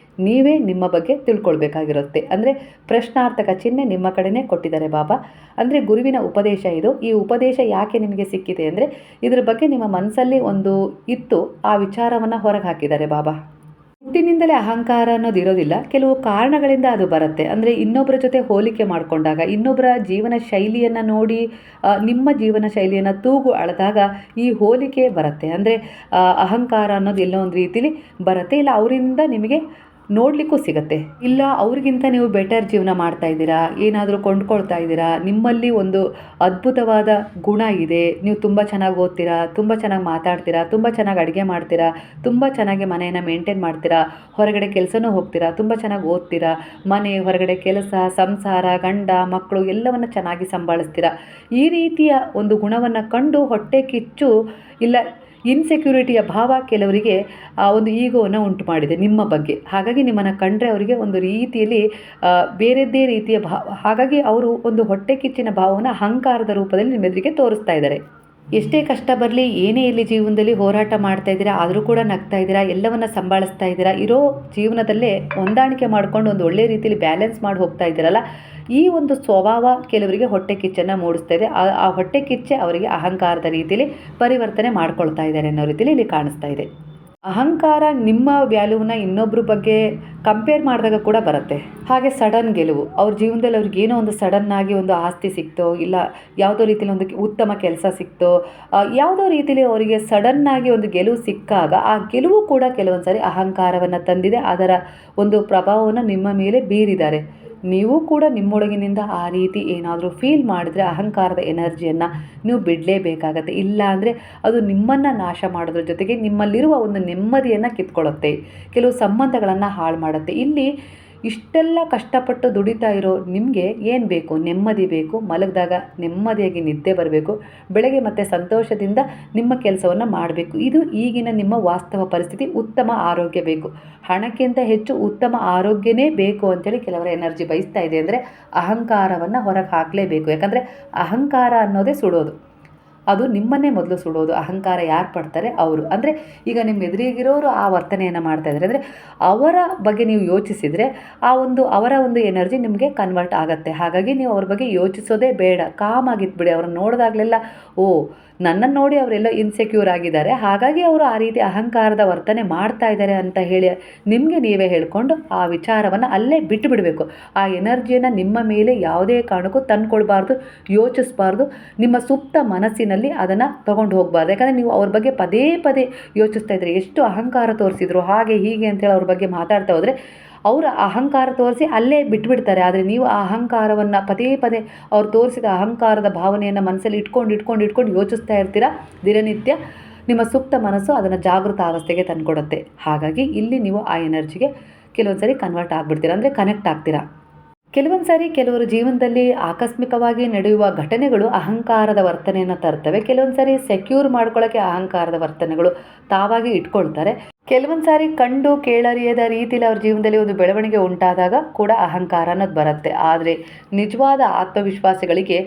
ನೀವೇ ನಿಮ್ಮ ಬಗ್ಗೆ ತಿಳ್ಕೊಳ್ಬೇಕಾಗಿರುತ್ತೆ. ಅಂದರೆ ಪ್ರಶ್ನಾರ್ಥಕ ಚಿಹ್ನೆ ನಿಮ್ಮ ಕಡೆನೇ ಕೊಟ್ಟಿದ್ದಾರೆ ಬಾಬಾ. ಅಂದರೆ ಗುರುವಿನ ಉಪದೇಶ ಇದು. ಈ ಉಪದೇಶ ಯಾಕೆ ನಿಮಗೆ ಸಿಕ್ಕಿದೆ ಅಂದರೆ ಇದ್ರ ಬಗ್ಗೆ ನಿಮ್ಮ ಮನಸ್ಸಲ್ಲಿ ಒಂದು ಇತ್ತು, ಆ ವಿಚಾರವನ್ನು ಹೊರಗೆ ಹಾಕಿದ್ದಾರೆ ಬಾಬಾ. ಹುಟ್ಟಿನಿಂದಲೇ ಅಹಂಕಾರ ಅನ್ನೋದು ಇರೋದಿಲ್ಲ, ಕೆಲವು ಕಾರಣಗಳಿಂದ ಅದು ಬರುತ್ತೆ. ಅಂದರೆ ಇನ್ನೊಬ್ಬರ ಜೊತೆ ಹೋಲಿಕೆ ಮಾಡಿಕೊಂಡಾಗ, ಇನ್ನೊಬ್ಬರ ಜೀವನ ಶೈಲಿಯನ್ನು ನೋಡಿ ನಿಮ್ಮ ಜೀವನ ಶೈಲಿಯನ್ನು ತೂಗು ಅಳೆದಾಗ ಈ ಹೋಲಿಕೆ ಬರುತ್ತೆ. ಅಂದರೆ ಅಹಂಕಾರ ಅನ್ನೋದು ಎಲ್ಲೋ ಒಂದು ರೀತಿಲಿ ಬರುತ್ತೆ. ಇಲ್ಲ ಅವರಿಂದ ನಿಮಗೆ ನೋಡಲಿಕ್ಕೂ ಸಿಗುತ್ತೆ, ಇಲ್ಲ ಅವ್ರಿಗಿಂತ ನೀವು ಬೆಟರ್ ಜೀವನ ಮಾಡ್ತಾ ಇದ್ದೀರಾ, ಏನಾದರೂ ಕೊಂಡ್ಕೊಳ್ತಾ ಇದ್ದೀರಾ, ನಿಮ್ಮಲ್ಲಿ ಒಂದು ಅದ್ಭುತವಾದ ಗುಣ ಇದೆ, ನೀವು ತುಂಬ ಚೆನ್ನಾಗಿ ಓದ್ತೀರಾ, ತುಂಬ ಚೆನ್ನಾಗಿ ಮಾತಾಡ್ತೀರಾ, ತುಂಬ ಚೆನ್ನಾಗಿ ಅಡುಗೆ ಮಾಡ್ತೀರಾ, ತುಂಬ ಚೆನ್ನಾಗಿ ಮನೆಯನ್ನು ಮೇಂಟೈನ್ ಮಾಡ್ತೀರಾ, ಹೊರಗಡೆ ಕೆಲಸನೂ ಹೋಗ್ತೀರಾ, ತುಂಬ ಚೆನ್ನಾಗಿ ಓದ್ತೀರಾ, ಮನೆ ಹೊರಗಡೆ ಕೆಲಸ, ಸಂಸಾರ, ಗಂಡ ಮಕ್ಕಳು ಎಲ್ಲವನ್ನು ಚೆನ್ನಾಗಿ ಸಂಭಾಳಿಸ್ತೀರಾ. ಈ ರೀತಿಯ ಒಂದು ಗುಣವನ್ನು ಕಂಡು ಹೊಟ್ಟೆ ಕಿಚ್ಚು ಇಲ್ಲ ಇನ್ಸೆಕ್ಯೂರಿಟಿಯ ಭಾವ ಕೆಲವರಿಗೆ ಆ ಒಂದು ಈಗೋವನ್ನು ಉಂಟು ಮಾಡಿದೆ ನಿಮ್ಮ ಬಗ್ಗೆ. ಹಾಗಾಗಿ ನಿಮ್ಮನ್ನು ಕಂಡ್ರೆ ಅವರಿಗೆ ಒಂದು ರೀತಿಯಲ್ಲಿ ಬೇರೆದ್ದೇ ರೀತಿಯ ಹಾಗಾಗಿ ಅವರು ಒಂದು ಹೊಟ್ಟೆ ಕಿಚ್ಚಿನ ಭಾವವನ್ನು ಅಹಂಕಾರದ ರೂಪದಲ್ಲಿ ನಿಮ್ಮ ಎದುರಿಗೆ ತೋರಿಸ್ತಾ ಇದ್ದಾರೆ. ಎಷ್ಟೇ ಕಷ್ಟ ಬರಲಿ, ಏನೇ ಇಲ್ಲಿ ಜೀವನದಲ್ಲಿ ಹೋರಾಟ ಮಾಡ್ತಾ ಇದ್ದೀರಾ, ಆದರೂ ಕೂಡ ನಗ್ತಾ ಇದ್ದೀರಾ, ಎಲ್ಲವನ್ನ ಸಂಭಾಳಿಸ್ತಾ ಇದ್ದೀರಾ, ಇರೋ ಜೀವನದಲ್ಲೇ ಹೊಂದಾಣಿಕೆ ಮಾಡ್ಕೊಂಡು ಒಂದು ಒಳ್ಳೆ ರೀತಿಯಲ್ಲಿ ಬ್ಯಾಲೆನ್ಸ್ ಮಾಡಿ ಹೋಗ್ತಾ ಇದ್ದೀರಲ್ಲ, ಈ ಒಂದು ಸ್ವಭಾವ ಕೆಲವರಿಗೆ ಹೊಟ್ಟೆ ಕಿಚ್ಚನ್ನು ಮೂಡಿಸ್ತಾ ಇದೆ. ಆ ಹೊಟ್ಟೆ ಕಿಚ್ಚೆ ಅವರಿಗೆ ಅಹಂಕಾರದ ರೀತಿಯಲ್ಲಿ ಪರಿವರ್ತನೆ ಮಾಡ್ಕೊಳ್ತಾ ಇದ್ದಾರೆ ಅನ್ನೋ ರೀತಿಯಲ್ಲಿ ಇಲ್ಲಿ ಕಾಣಿಸ್ತಾ ಇದೆ. ಅಹಂಕಾರ ನಿಮ್ಮ ವ್ಯಾಲ್ಯೂನ ಇನ್ನೊಬ್ಬರ ಬಗ್ಗೆ ಕಂಪೇರ್ ಮಾಡಿದಾಗ ಕೂಡ ಬರುತ್ತೆ. ಹಾಗೆ ಸಡನ್ ಗೆಲುವು, ಅವ್ರ ಜೀವನದಲ್ಲಿ ಅವ್ರಿಗೆ ಏನೋ ಒಂದು ಸಡನ್ನಾಗಿ ಒಂದು ಆಸ್ತಿ ಸಿಕ್ತೋ, ಇಲ್ಲ ಯಾವುದೋ ರೀತಿಯಲ್ಲಿ ಒಂದು ಉತ್ತಮ ಕೆಲಸ ಸಿಕ್ತೋ, ಯಾವುದೋ ರೀತಿಯಲ್ಲಿ ಅವರಿಗೆ ಸಡನ್ನಾಗಿ ಒಂದು ಗೆಲುವು ಸಿಕ್ಕಾಗ ಆ ಗೆಲುವು ಕೂಡ ಕೆಲವೊಂದು ಸಾರಿ ಅಹಂಕಾರವನ್ನು ತಂದಿದೆ. ಅದರ ಒಂದು ಪ್ರಭಾವವನ್ನು ನಿಮ್ಮ ಮೇಲೆ ಬೀರಿದ್ದಾರೆ. ನೀವು ಕೂಡ ನಿಮ್ಮೊಳಗಿನಿಂದ ಆ ರೀತಿ ಏನಾದರೂ ಫೀಲ್ ಮಾಡಿದ್ರೆ ಅಹಂಕಾರದ ಎನರ್ಜಿಯನ್ನು ನೀವು ಬಿಡಲೇಬೇಕಾಗತ್ತೆ. ಇಲ್ಲ ಅಂದರೆ ಅದು ನಿಮ್ಮನ್ನು ನಾಶ ಮಾಡೋದ್ರ ಜೊತೆಗೆ ನಿಮ್ಮಲ್ಲಿರುವ ಒಂದು ನೆಮ್ಮದಿಯನ್ನು ಕಿತ್ಕೊಳ್ಳುತ್ತೆ, ಕೆಲವು ಸಂಬಂಧಗಳನ್ನು ಹಾಳು ಮಾಡುತ್ತೆ. ಇಲ್ಲಿ ಇಷ್ಟೆಲ್ಲ ಕಷ್ಟಪಟ್ಟು ದುಡಿತಾ ಇರೋ ನಿಮಗೆ ಏನು ಬೇಕು? ನೆಮ್ಮದಿ ಬೇಕು. ಮಲಗಿದಾಗ ನೆಮ್ಮದಿಯಾಗಿ ನಿದ್ದೆ ಬರಬೇಕು, ಬೆಳಗ್ಗೆ ಮತ್ತೆ ಸಂತೋಷದಿಂದ ನಿಮ್ಮ ಕೆಲಸವನ್ನು ಮಾಡಬೇಕು. ಇದು ಈಗಿನ ನಿಮ್ಮ ವಾಸ್ತವ ಪರಿಸ್ಥಿತಿ. ಉತ್ತಮ ಆರೋಗ್ಯ ಬೇಕು, ಹಣಕ್ಕಿಂತ ಹೆಚ್ಚು ಉತ್ತಮ ಆರೋಗ್ಯನೇ ಬೇಕು ಅಂತೇಳಿ ಕೆಲವರ ಎನರ್ಜಿ ಬಯಸ್ತಾ ಇದೆ. ಅಂದರೆ ಅಹಂಕಾರವನ್ನು ಹೊರಗೆ ಹಾಕಲೇಬೇಕು. ಯಾಕಂದರೆ ಅಹಂಕಾರ ಅನ್ನೋದೇ ಸುಡೋದು, ಅದು ನಿಮ್ಮನ್ನೇ ಮೊದಲು ಸುಡೋದು. ಅಹಂಕಾರ ಯಾರು ಪಡ್ತಾರೆ ಅವರು. ಅಂದರೆ ಈಗ ನಿಮ್ಮ ಎದುರಿಗಿರೋರು ಆ ವರ್ತನೆಯನ್ನು ಮಾಡ್ತಾ ಇದ್ದಾರೆ ಅಂದರೆ ಅವರ ಬಗ್ಗೆ ನೀವು ಯೋಚಿಸಿದರೆ ಅವರ ಒಂದು ಎನರ್ಜಿ ನಿಮಗೆ ಕನ್ವರ್ಟ್ ಆಗುತ್ತೆ. ಹಾಗಾಗಿ ನೀವು ಅವ್ರ ಬಗ್ಗೆ ಯೋಚಿಸೋದೇ ಬೇಡ, ಕಾಮಾಗಿದ್ಬಿಡಿ. ಅವ್ರನ್ನ ನೋಡಿದಾಗಲೆಲ್ಲ ಓ ನನ್ನನ್ನು ನೋಡಿ ಅವರೆಲ್ಲ ಇನ್ಸೆಕ್ಯೂರ್ ಆಗಿದ್ದಾರೆ, ಹಾಗಾಗಿ ಅವರು ಆ ರೀತಿ ಅಹಂಕಾರದ ವರ್ತನೆ ಮಾಡ್ತಾ ಇದ್ದಾರೆ ಅಂತ ಹೇಳಿ ನಿಮಗೆ ನೀವೇ ಹೇಳ್ಕೊಂಡು ಆ ವಿಚಾರವನ್ನು ಅಲ್ಲೇ ಬಿಟ್ಟು ಬಿಡಬೇಕು. ಆ ಎನರ್ಜಿಯನ್ನು ನಿಮ್ಮ ಮೇಲೆ ಯಾವುದೇ ಕಾರಣಕ್ಕೂ ತಂದ್ಕೊಳ್ಬಾರ್ದು, ಯೋಚಿಸಬಾರ್ದು. ನಿಮ್ಮ ಸುಪ್ತ ಮನಸ್ಸಿನಲ್ಲಿ ಅದನ್ನು ತೊಗೊಂಡು ಹೋಗಬಾರ್ದು. ಯಾಕಂದರೆ ನೀವು ಅವ್ರ ಬಗ್ಗೆ ಪದೇ ಪದೇ ಯೋಚಿಸ್ತಾ ಇದ್ದರೆ, ಎಷ್ಟು ಅಹಂಕಾರ ತೋರಿಸಿದ್ರು ಹಾಗೆ ಹೀಗೆ ಅಂತೇಳಿ ಅವ್ರ ಬಗ್ಗೆ ಮಾತಾಡ್ತಾ ಹೋದರೆ ಅವರು ಅಹಂಕಾರ ತೋರಿಸಿ ಅಲ್ಲೇ ಬಿಟ್ಬಿಡ್ತಾರೆ. ಆದರೆ ನೀವು ಆ ಅಹಂಕಾರವನ್ನು ಪದೇ ಪದೇ ಅವ್ರು ತೋರಿಸಿದ ಅಹಂಕಾರದ ಭಾವನೆಯನ್ನು ಮನಸ್ಸಲ್ಲಿ ಇಟ್ಕೊಂಡು ಯೋಚಿಸ್ತಾ ಇರ್ತೀರ ದಿನನಿತ್ಯ. ನಿಮ್ಮ ಸುಪ್ತ ಮನಸ್ಸು ಅದನ್ನು ಜಾಗೃತ ಅವಸ್ಥೆಗೆ ತಂದುಕೊಡುತ್ತೆ. ಹಾಗಾಗಿ ಇಲ್ಲಿ ನೀವು ಆ ಎನರ್ಜಿಗೆ ಕೆಲವೊಂದು ಸರಿ ಕನ್ವರ್ಟ್ ಆಗಿಬಿಡ್ತೀರಾ, ಅಂದರೆ ಕನೆಕ್ಟ್ ಆಗ್ತೀರಾ. ಕೆಲವೊಂದು ಸಾರಿ ಕೆಲವರ ಜೀವನದಲ್ಲಿ ಆಕಸ್ಮಿಕವಾಗಿ ನಡೆಯುವ ಘಟನೆಗಳು ಅಹಂಕಾರದ ವರ್ತನೆಯನ್ನು ತರ್ತವೆ. ಕೆಲವೊಂದು ಸಾರಿ ಸೆಕ್ಯೂರ್ ಮಾಡ್ಕೊಳ್ಳೋಕ್ಕೆ ಅಹಂಕಾರದ ವರ್ತನೆಗಳು ತಾವಾಗಿ ಇಟ್ಕೊಳ್ತಾರೆ. ಕೆಲವೊಂದು ಸಾರಿ ಕಂಡು ಕೇಳರಿಯದ ರೀತಿಯಲ್ಲಿ ಅವ್ರ ಜೀವನದಲ್ಲಿ ಒಂದು ಬೆಳವಣಿಗೆ ಉಂಟಾದಾಗ ಕೂಡ ಅಹಂಕಾರ ಅನ್ನೋದು ಬರುತ್ತೆ. ಆದರೆ ನಿಜವಾದ ಆತ್ಮವಿಶ್ವಾಸಿಗಳಿಗೆ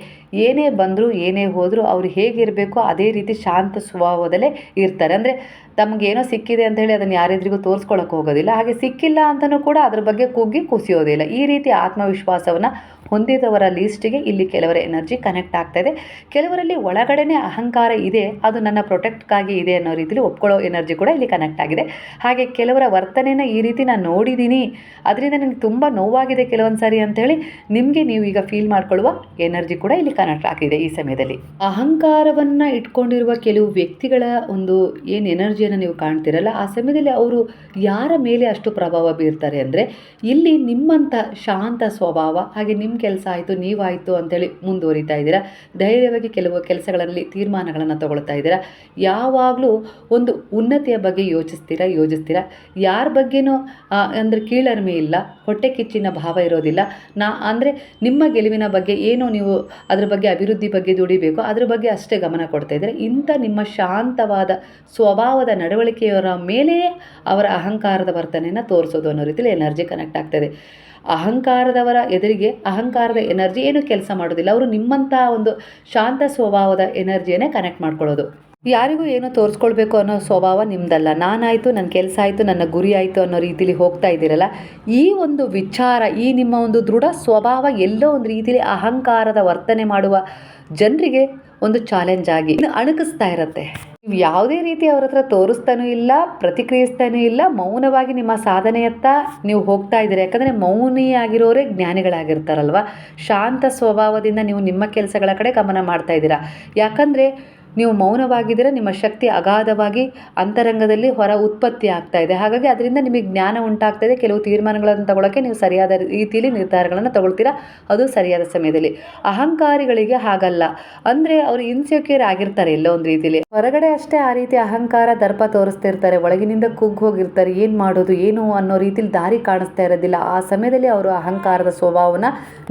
ಏನೇ ಬಂದರೂ ಏನೇ ಹೋದರೂ ಅವ್ರು ಹೇಗಿರಬೇಕೋ ಅದೇ ರೀತಿ ಶಾಂತ ಸ್ವಭಾವದಲ್ಲೇ ಇರ್ತಾರೆ. ಅಂದರೆ ತಮಗೇನೋ ಸಿಕ್ಕಿದೆ ಅಂತ ಹೇಳಿ ಅದನ್ನು ಯಾರಿದ್ರಿಗೂ ತೋರಿಸ್ಕೊಳ್ಳೋಕೆ ಹೋಗೋದಿಲ್ಲ, ಹಾಗೆ ಸಿಕ್ಕಿಲ್ಲ ಅಂತಲೂ ಕೂಡ ಅದ್ರ ಬಗ್ಗೆ ಕುಗ್ಗಿ ಕುಸಿಯೋದಿಲ್ಲ. ಈ ರೀತಿ ಆತ್ಮವಿಶ್ವಾಸವನ್ನು ಹೊಂದಿದವರ ಲೀಸ್ಟಿಗೆ ಇಲ್ಲಿ ಕೆಲವರ ಎನರ್ಜಿ ಕನೆಕ್ಟ್ ಆಗ್ತಾ ಇದೆ. ಕೆಲವರಲ್ಲಿ ಒಳಗಡೆನೇ ಅಹಂಕಾರ ಇದೆ, ಅದು ನನ್ನ ಪ್ರೊಟೆಕ್ಟ್ಗಾಗಿ ಇದೆ ಅನ್ನೋ ರೀತಿಯಲ್ಲಿ ಒಪ್ಕೊಳ್ಳೋ ಎನರ್ಜಿ ಕೂಡ ಇಲ್ಲಿ ಕನೆಕ್ಟ್ ಆಗಿದೆ. ಹಾಗೆ ಕೆಲವರ ವರ್ತನೆನ ಈ ರೀತಿ ನಾನು ನೋಡಿದ್ದೀನಿ, ಅದರಿಂದ ನನಗೆ ತುಂಬ ನೋವಾಗಿದೆ ಕೆಲವೊಂದು ಸಾರಿ ಅಂಥೇಳಿ ನಿಮಗೆ ನೀವು ಈಗ ಫೀಲ್ ಮಾಡ್ಕೊಳ್ಳುವ ಎನರ್ಜಿ ಕೂಡ ಇಲ್ಲಿ ಕನೆಕ್ಟ್ ಆಗಿದೆ. ಈ ಸಮಯದಲ್ಲಿ ಅಹಂಕಾರವನ್ನು ಇಟ್ಕೊಂಡಿರುವ ಕೆಲವು ವ್ಯಕ್ತಿಗಳ ಒಂದು ಏನು ಎನರ್ಜಿಯನ್ನು ನೀವು ಕಾಣ್ತಿರಲ್ಲ, ಆ ಸಮಯದಲ್ಲಿ ಅವರು ಯಾರ ಮೇಲೆ ಅಷ್ಟು ಪ್ರಭಾವ ಬೀರ್ತಾರೆ ಅಂದರೆ ಇಲ್ಲಿ ನಿಮ್ಮಂಥ ಶಾಂತ ಸ್ವಭಾವ, ಹಾಗೆ ನಿಮ್ಮ ಕೆಲಸ ಆಯಿತು ನೀವಾಯಿತು ಅಂಥೇಳಿ ಮುಂದುವರಿತಾ ಇದ್ದೀರಾ. ಧೈರ್ಯವಾಗಿ ಕೆಲವು ಕೆಲಸಗಳಲ್ಲಿ ತೀರ್ಮಾನಗಳನ್ನು ತಗೊಳ್ತಾ ಇದ್ದೀರಾ. ಯಾವಾಗಲೂ ಒಂದು ಉನ್ನತಿಯ ಬಗ್ಗೆ ಯೋಚಿಸ್ತೀರಾ. ಯಾರ ಬಗ್ಗೆನೂ ಅಂದರೆ ಕೀಳರಿಮೆ ಇಲ್ಲ, ಹೊಟ್ಟೆ ಕಿಚ್ಚಿನ ಭಾವ ಇರೋದಿಲ್ಲ. ಅಂದರೆ ನಿಮ್ಮ ಗೆಲುವಿನ ಬಗ್ಗೆ ಏನು ನೀವು ಅದ್ರ ಬಗ್ಗೆ ಅಭಿವೃದ್ಧಿ ಬಗ್ಗೆ ದುಡಿಬೇಕು ಅದ್ರ ಬಗ್ಗೆ ಅಷ್ಟೇ ಗಮನ ಕೊಡ್ತಾ ಇದ್ದಾರೆ. ಇಂಥ ನಿಮ್ಮ ಶಾಂತವಾದ ಸ್ವಭಾವದ ನಡವಳಿಕೆಯವರ ಮೇಲೆಯೇ ಅವರ ಅಹಂಕಾರದ ವರ್ತನೆಯನ್ನು ತೋರಿಸೋದು ಅನ್ನೋ ರೀತಿಯಲ್ಲಿ ಎನರ್ಜಿ ಕನೆಕ್ಟ್ ಆಗ್ತದೆ. ಅಹಂಕಾರದವರ ಎದುರಿಗೆ ಅಹಂಕಾರದ ಎನರ್ಜಿ ಏನು ಕೆಲಸ ಮಾಡೋದಿಲ್ಲ. ಅವರು ನಿಮ್ಮಂಥ ಒಂದು ಶಾಂತ ಸ್ವಭಾವದ ಎನರ್ಜಿಯನ್ನೇ ಕನೆಕ್ಟ್ ಮಾಡ್ಕೊಳ್ಳೋದು. ಯಾರಿಗೂ ಏನೋ ತೋರಿಸ್ಕೊಳ್ಬೇಕು ಅನ್ನೋ ಸ್ವಭಾವ ನಿಮ್ಮದಲ್ಲ. ನಾನಾಯಿತು, ನನ್ನ ಕೆಲಸ ಆಯಿತು, ನನ್ನ ಗುರಿ ಆಯಿತು ಅನ್ನೋ ರೀತಿಯಲ್ಲಿ ಹೋಗ್ತಾ ಇದ್ದೀರಲ್ಲ, ಈ ಒಂದು ವಿಚಾರ, ಈ ನಿಮ್ಮ ಒಂದು ದೃಢ ಸ್ವಭಾವ ಎಲ್ಲೋ ಒಂದು ರೀತಿಯಲ್ಲಿ ಅಹಂಕಾರದ ವರ್ತನೆ ಮಾಡುವ ಜನರಿಗೆ ಒಂದು ಚಾಲೆಂಜ್ ಆಗಿ ಅಣಕಿಸ್ತಾ ಇರುತ್ತೆ. ನೀವು ಯಾವುದೇ ರೀತಿ ಅವ್ರ ಹತ್ರ ತೋರಿಸ್ತಾನೂ ಇಲ್ಲ, ಪ್ರತಿಕ್ರಿಯಿಸ್ತಾನೂ ಇಲ್ಲ, ಮೌನವಾಗಿ ನಿಮ್ಮ ಸಾಧನೆಯತ್ತ ನೀವು ಹೋಗ್ತಾ ಇದ್ದೀರಿ. ಯಾಕಂದರೆ ಮೌನಿಯಾಗಿರೋರೇ ಜ್ಞಾನಿಗಳಾಗಿರ್ತಾರಲ್ವ. ಶಾಂತ ಸ್ವಭಾವದಿಂದ ನೀವು ನಿಮ್ಮ ಕೆಲಸಗಳ ಕಡೆ ಗಮನ ಮಾಡ್ತಾ ಇದ್ದೀರಾ. ಯಾಕಂದರೆ ನೀವು ಮೌನವಾಗಿದ್ದರೆ ನಿಮ್ಮ ಶಕ್ತಿ ಅಗಾಧವಾಗಿ ಅಂತರಂಗದಲ್ಲಿ ಹೊರ ಉತ್ಪತ್ತಿ ಆಗ್ತಾ ಇದೆ. ಹಾಗಾಗಿ ಅದರಿಂದ ನಿಮಗೆ ಜ್ಞಾನ ಉಂಟಾಗ್ತಾ ಇದೆ. ಕೆಲವು ತೀರ್ಮಾನಗಳನ್ನು ತಗೊಳ್ಳೋಕ್ಕೆ ನೀವು ಸರಿಯಾದ ರೀತಿಯಲ್ಲಿ ನಿರ್ಧಾರಗಳನ್ನು ತಗೊಳ್ತೀರಾ, ಅದು ಸರಿಯಾದ ಸಮಯದಲ್ಲಿ. ಅಹಂಕಾರಿಗಳಿಗೆ ಹಾಗಲ್ಲ. ಅಂದರೆ ಅವರು ಇನ್ಸೆಕ್ಯೂರ್ ಆಗಿರ್ತಾರೆ ಎಲ್ಲೋ ಒಂದು ರೀತಿಯಲ್ಲಿ. ಹೊರಗಡೆ ಅಷ್ಟೇ ಆ ರೀತಿ ಅಹಂಕಾರ ದರ್ಪ ತೋರಿಸ್ತಿರ್ತಾರೆ, ಒಳಗಿನಿಂದ ಕುಗ್ಗಿ ಹೋಗಿರ್ತಾರೆ. ಏನು ಮಾಡೋದು ಏನು ಅನ್ನೋ ರೀತಿಯಲ್ಲಿ ದಾರಿ ಕಾಣಿಸ್ತಾ ಇರೋದಿಲ್ಲ. ಆ ಸಮಯದಲ್ಲಿ ಅವರು ಅಹಂಕಾರದ ಸ್ವಭಾವನ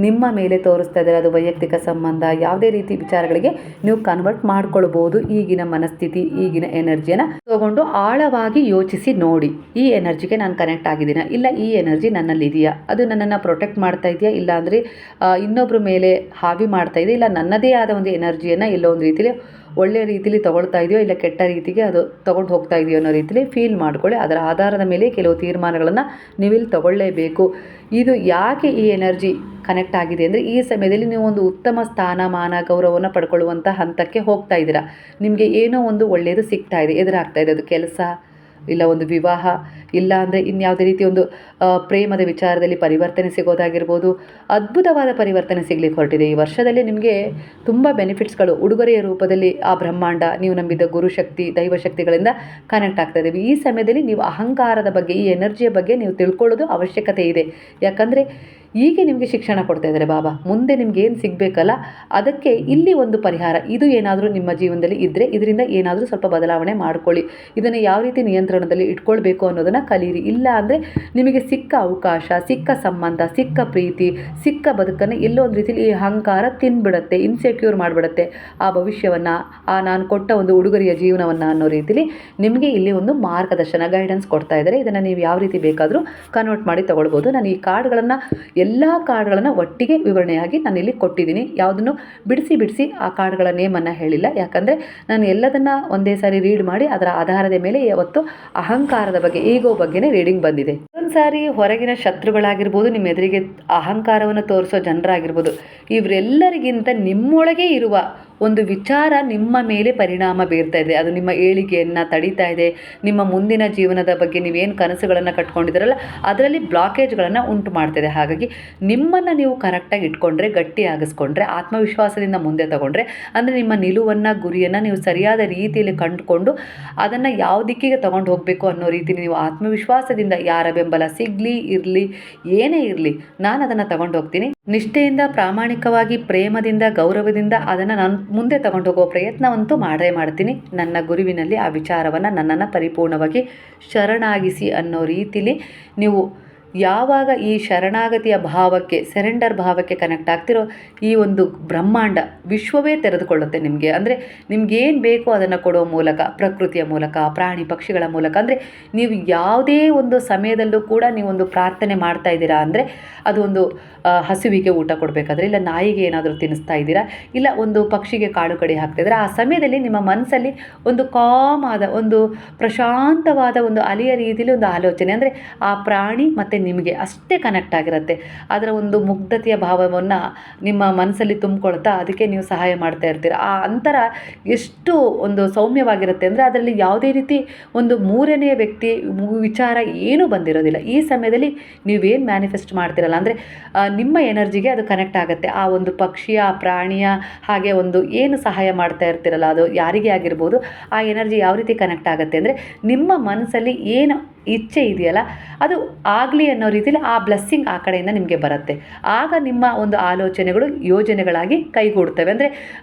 ನಿಮ್ಮ ಮೇಲೆ ತೋರಿಸ್ತಾ ಇದ್ದಾರೆ. ಅದು ವೈಯಕ್ತಿಕ ಸಂಬಂಧ, ಯಾವುದೇ ರೀತಿ ವಿಚಾರಗಳಿಗೆ ನೀವು ಕನ್ವರ್ಟ್ ಮಾಡ್ಕೊಳ್ಬೋದು. ಈಗಿನ ಮನಸ್ಥಿತಿ, ಈಗಿನ ಎನರ್ಜಿಯನ್ನು ತಗೊಂಡು ಆಳವಾಗಿ ಯೋಚಿಸಿ ನೋಡಿ, ಈ ಎನರ್ಜಿಗೆ ನಾನು ಕನೆಕ್ಟ್ ಆಗಿದ್ದೀನ, ಇಲ್ಲ ಈ ಎನರ್ಜಿ ನನ್ನಲ್ಲಿ ಇದೆಯಾ, ಅದು ನನ್ನನ್ನು ಪ್ರೊಟೆಕ್ಟ್ ಮಾಡ್ತಾ ಇದೆಯಾ, ಇಲ್ಲ ಅಂದರೆ ಇನ್ನೊಬ್ಬರ ಮೇಲೆ ಹಾವಿ ಮಾಡ್ತಾ ಇದೆ, ಇಲ್ಲ ನನ್ನದೇ ಆದ ಒಂದು ಎನರ್ಜಿಯನ್ನು ಎಲ್ಲೋ ಒಂದು ರೀತಿಯಲ್ಲಿ ಒಳ್ಳೆಯ ರೀತಿಯಲ್ಲಿ ತೊಗೊಳ್ತಾ ಇದೆಯೋ ಇಲ್ಲ ಕೆಟ್ಟ ರೀತಿಗೆ ಅದು ತೊಗೊಂಡು ಹೋಗ್ತಾ ಇದೆಯೋ ಅನ್ನೋ ರೀತಿಯಲ್ಲಿ ಫೀಲ್ ಮಾಡ್ಕೊಳ್ಳಿ. ಅದರ ಆಧಾರದ ಮೇಲೆ ಕೆಲವು ತೀರ್ಮಾನಗಳನ್ನು ನೀವಿಲ್ಲಿ ತಗೊಳ್ಳೇಬೇಕು. ಇದು ಯಾಕೆ ಈ ಎನರ್ಜಿ ಕನೆಕ್ಟ್ ಆಗಿದೆ ಅಂದರೆ ಈ ಸಮಯದಲ್ಲಿ ನೀವು ಒಂದು ಉತ್ತಮ ಸ್ಥಾನಮಾನ ಗೌರವವನ್ನು ಪಡ್ಕೊಳ್ಳುವಂಥ ಹಂತಕ್ಕೆ ಹೋಗ್ತಾ ಇದ್ದೀರಾ. ನಿಮಗೆ ಏನೋ ಒಂದು ಒಳ್ಳೆಯದು ಸಿಗ್ತಾ ಇದೆ, ಎದುರಾಗ್ತಾ ಇದೆ. ಅದು ಕೆಲಸ, ಇಲ್ಲ ಒಂದು ವಿವಾಹ, ಇಲ್ಲ ಅಂದರೆ ಇನ್ಯಾವುದೇ ರೀತಿ ಒಂದು ಪ್ರೇಮದ ವಿಚಾರದಲ್ಲಿ ಪರಿವರ್ತನೆ ಸಿಗೋದಾಗಿರ್ಬೋದು. ಅದ್ಭುತವಾದ ಪರಿವರ್ತನೆ ಸಿಗ್ಲಿಕ್ಕೆ ಹೊರಟಿದೆ. ಈ ವರ್ಷದಲ್ಲಿ ನಿಮಗೆ ತುಂಬ ಬೆನಿಫಿಟ್ಸ್ಗಳು ಉಡುಗೊರೆಯ ರೂಪದಲ್ಲಿ ಆ ಬ್ರಹ್ಮಾಂಡ, ನೀವು ನಂಬಿದ್ದ ಗುರುಶಕ್ತಿ, ದೈವಶಕ್ತಿಗಳಿಂದ ಕನೆಕ್ಟ್ ಆಗ್ತಾ ಇದ್ದೀವಿ. ಈ ಸಮಯದಲ್ಲಿ ನೀವು ಅಹಂಕಾರದ ಬಗ್ಗೆ, ಈ ಎನರ್ಜಿಯ ಬಗ್ಗೆ ನೀವು ತಿಳ್ಕೊಳ್ಳೋದು ಅವಶ್ಯಕತೆ ಇದೆ. ಯಾಕಂದರೆ ಈಗ ನಿಮಗೆ ಶಿಕ್ಷಣ ಕೊಡ್ತಾ ಇದ್ದಾರೆ ಬಾಬಾ, ಮುಂದೆ ನಿಮ್ಗೆ ಏನು ಸಿಗಬೇಕಲ್ಲ ಅದಕ್ಕೆ ಇಲ್ಲಿ ಒಂದು ಪರಿಹಾರ. ಇದು ಏನಾದರೂ ನಿಮ್ಮ ಜೀವನದಲ್ಲಿ ಇದ್ದರೆ ಇದರಿಂದ ಏನಾದರೂ ಸ್ವಲ್ಪ ಬದಲಾವಣೆ ಮಾಡ್ಕೊಳ್ಳಿ. ಇದನ್ನು ಯಾವ ರೀತಿ ನಿಯಂತ್ರಣದಲ್ಲಿ ಇಟ್ಕೊಳ್ಬೇಕು ಅನ್ನೋದನ್ನು ಕಲೀರಿ. ಇಲ್ಲ ಅಂದರೆ ನಿಮಗೆ ಸಿಕ್ಕ ಅವಕಾಶ, ಸಿಕ್ಕ ಸಂಬಂಧ, ಸಿಕ್ಕ ಪ್ರೀತಿ, ಸಿಕ್ಕ ಬದುಕನ್ನು ಎಲ್ಲೋ ಒಂದು ರೀತಿಯಲ್ಲಿ ಈ ಅಹಂಕಾರ ತಿನ್ಬಿಡುತ್ತೆ, ಇನ್ಸೆಕ್ಯೂರ್ ಮಾಡಿಬಿಡುತ್ತೆ ಆ ಭವಿಷ್ಯವನ್ನು, ಆ ನಾನು ಕೊಟ್ಟ ಒಂದು ಉಡುಗೊರೆಯ ಜೀವನವನ್ನು ಅನ್ನೋ ರೀತಿಯಲ್ಲಿ ನಿಮಗೆ ಇಲ್ಲಿ ಒಂದು ಮಾರ್ಗದರ್ಶನ, ಗೈಡೆನ್ಸ್ ಕೊಡ್ತಾ ಇದ್ದಾರೆ. ಇದನ್ನು ನೀವು ಯಾವ ರೀತಿ ಬೇಕಾದರೂ ಕನ್ವರ್ಟ್ ಮಾಡಿ ತಗೊಳ್ಬೋದು. ನಾನು ಈ ಕಾರ್ಡ್ಗಳನ್ನು, ಎಲ್ಲ ಕಾರ್ಡ್ಗಳನ್ನು ಒಟ್ಟಿಗೆ ವಿವರಣೆಯಾಗಿ ನಾನು ಇಲ್ಲಿ ಕೊಟ್ಟಿದ್ದೀನಿ. ಯಾವುದನ್ನು ಬಿಡಿಸಿ ಆ ಕಾರ್ಡ್ಗಳ ನೇಮನ್ನು ಹೇಳಿಲ್ಲ. ಯಾಕಂದರೆ ನಾನು ಎಲ್ಲದನ್ನು ಒಂದೇ ಸಾರಿ ರೀಡ್ ಮಾಡಿ ಅದರ ಆಧಾರದ ಮೇಲೆ ಯಾವತ್ತು ಅಹಂಕಾರದ ಬಗ್ಗೆ, ಈಗೋ ಬಗ್ಗೆನೇ ರೀಡಿಂಗ್ ಬಂದಿದೆ. ಒಂದು ಸಾರಿ ಹೊರಗಿನ ಶತ್ರುಗಳಾಗಿರ್ಬೋದು, ನಿಮ್ಮ ಎದುರಿಗೆ ಅಹಂಕಾರವನ್ನು ತೋರಿಸೋ ಜನರಾಗಿರ್ಬೋದು, ಇವರೆಲ್ಲರಿಗಿಂತ ನಿಮ್ಮೊಳಗೆ ಇರುವ ಒಂದು ವಿಚಾರ ನಿಮ್ಮ ಮೇಲೆ ಪರಿಣಾಮ ಬೀರ್ತಾ ಇದೆ. ಅದು ನಿಮ್ಮ ಏಳಿಗೆಯನ್ನು ತಡೀತಾ ಇದೆ. ನಿಮ್ಮ ಮುಂದಿನ ಜೀವನದ ಬಗ್ಗೆ ನೀವೇನು ಕನಸುಗಳನ್ನು ಕಟ್ಕೊಂಡಿದ್ದೀರಲ್ಲ ಅದರಲ್ಲಿ ಬ್ಲಾಕೇಜ್ಗಳನ್ನು ಉಂಟು ಮಾಡ್ತಿದೆ. ಹಾಗಾಗಿ ನಿಮ್ಮನ್ನು ನೀವು ಕರೆಕ್ಟಾಗಿ ಇಟ್ಕೊಂಡ್ರೆ, ಗಟ್ಟಿಯಾಗಿಸ್ಕೊಂಡ್ರೆ, ಆತ್ಮವಿಶ್ವಾಸದಿಂದ ಮುಂದೆ ತಗೊಂಡ್ರೆ, ಅಂದರೆ ನಿಮ್ಮ ನಿಲುವನ್ನು, ಗುರಿಯನ್ನು ನೀವು ಸರಿಯಾದ ರೀತಿಯಲ್ಲಿ ಕಂಡುಕೊಂಡು ಅದನ್ನು ಯಾವ ದಿಕ್ಕಿಗೆ ತೊಗೊಂಡು ಹೋಗಬೇಕು ಅನ್ನೋ ರೀತಿಯಲ್ಲಿ ನೀವು ಆತ್ಮವಿಶ್ವಾಸದಿಂದ, ಯಾರ ಬೆಂಬಲ ಸಿಗಲಿ ಇರಲಿ, ಏನೇ ಇರಲಿ, ನಾನು ಅದನ್ನು ತಗೊಂಡು ಹೋಗ್ತೀನಿ, ನಿಷ್ಠೆಯಿಂದ, ಪ್ರಾಮಾಣಿಕವಾಗಿ, ಪ್ರೇಮದಿಂದ, ಗೌರವದಿಂದ ಅದನ್ನು ನಾನು ಮುಂದೆ ತಗೊಂಡು ಹೋಗೋ ಪ್ರಯತ್ನವಂತೂ ಮಾಡೇ ಮಾಡ್ತೀನಿ. ನನ್ನ ಗುರುವಿನಲ್ಲಿ ಆ ವಿಚಾರವನ್ನು ನನ್ನನ್ನು ಪರಿಪೂರ್ಣವಾಗಿ ಶರಣಾಗಿಸಿ ಅನ್ನೋ ರೀತಿಲಿ ನೀವು ಯಾವಾಗ ಈ ಶರಣಾಗತಿಯ ಭಾವಕ್ಕೆ, ಸೆರೆಂಡರ್ ಭಾವಕ್ಕೆ ಕನೆಕ್ಟ್ ಆಗ್ತಿರೋ, ಈ ಒಂದು ಬ್ರಹ್ಮಾಂಡ ವಿಶ್ವವೇ ತೆರೆದುಕೊಳ್ಳುತ್ತೆ ನಿಮಗೆ. ಅಂದರೆ ನಿಮ್ಗೇನು ಬೇಕೋ ಅದನ್ನು ಕೊಡೋ ಮೂಲಕ, ಪ್ರಕೃತಿಯ ಮೂಲಕ, ಪ್ರಾಣಿ ಪಕ್ಷಿಗಳ ಮೂಲಕ. ಅಂದರೆ ನೀವು ಯಾವುದೇ ಒಂದು ಸಮಯದಲ್ಲೂ ಕೂಡ ನೀವೊಂದು ಪ್ರಾರ್ಥನೆ ಮಾಡ್ತಾ ಇದ್ದೀರಾ ಅಂದರೆ ಅದು ಒಂದು ಹಸುವಿಗೆ ಊಟ ಕೊಡಬೇಕಾದ್ರೆ, ಇಲ್ಲ ನಾಯಿಗೆ ಏನಾದರೂ ತಿನ್ನಿಸ್ತಾ ಇದ್ದೀರಾ, ಇಲ್ಲ ಒಂದು ಪಕ್ಷಿಗೆ ಕಾಳು ಕಡಿ ಹಾಕ್ತಿದ್ರೆ, ಆ ಸಮಯದಲ್ಲಿ ನಿಮ್ಮ ಮನಸ್ಸಲ್ಲಿ ಒಂದು ಕಾಮ್ ಆದ, ಒಂದು ಪ್ರಶಾಂತವಾದ ಒಂದು ಅಲೆಯ ರೀತಿಯಲ್ಲಿ ಒಂದು ಆಲೋಚನೆ, ಅಂದರೆ ಆ ಪ್ರಾಣಿ ಮತ್ತು ನಿಮಗೆ ಅಷ್ಟೇ ಕನೆಕ್ಟ್ ಆಗಿರುತ್ತೆ. ಅದರ ಒಂದು ಮುಗ್ಧತೆಯ ಭಾವವನ್ನು ನಿಮ್ಮ ಮನಸ್ಸಲ್ಲಿ ತುಂಬಿಕೊಳ್ತಾ ಅದಕ್ಕೆ ನೀವು ಸಹಾಯ ಮಾಡ್ತಾ ಇರ್ತೀರ. ಆ ಅಂತರ ಎಷ್ಟು ಒಂದು ಸೌಮ್ಯವಾಗಿರುತ್ತೆ ಅಂದರೆ ಅದರಲ್ಲಿ ಯಾವುದೇ ರೀತಿ ಒಂದು ಮೂರನೆಯ ವ್ಯಕ್ತಿ ವಿಚಾರ ಏನೂ ಬಂದಿರೋದಿಲ್ಲ. ಈ ಸಮಯದಲ್ಲಿ ನೀವೇನು ಮ್ಯಾನಿಫೆಸ್ಟ್ ಮಾಡ್ತಿರಲ್ಲ ಅಂದರೆ ನಿಮ್ಮ ಎನರ್ಜಿಗೆ ಅದು ಕನೆಕ್ಟ್ ಆಗುತ್ತೆ. ಆ ಒಂದು ಪಕ್ಷಿಯ, ಆ ಪ್ರಾಣಿಯ, ಹಾಗೆ ಒಂದು ಏನು ಸಹಾಯ ಮಾಡ್ತಾ ಇರ್ತಿರಲ್ಲ ಅದು ಯಾರಿಗೇ ಆಗಿರ್ಬೋದು, ಆ ಎನರ್ಜಿ ಯಾವ ರೀತಿ ಕನೆಕ್ಟ್ ಆಗುತ್ತೆ ಅಂದರೆ ನಿಮ್ಮ ಮನಸ್ಸಲ್ಲಿ ಏನು ಇಚ್ಛೆ ಇದೆಯಲ್ಲ ಅದು ಆಗಲಿ ಅನ್ನೋ ರೀತಿಯಲ್ಲಿ ಆ ಬ್ಲೆಸ್ಸಿಂಗ್ ಆ ಕಡೆಯಿಂದ ನಿಮಗೆ ಬರುತ್ತೆ. ಆಗ ನಿಮ್ಮ ಒಂದು ಆಲೋಚನೆಗಳು ಯೋಜನೆಗಳಾಗಿ ಕೈಗೂಡ್ತವೆ. ಅಂದರೆ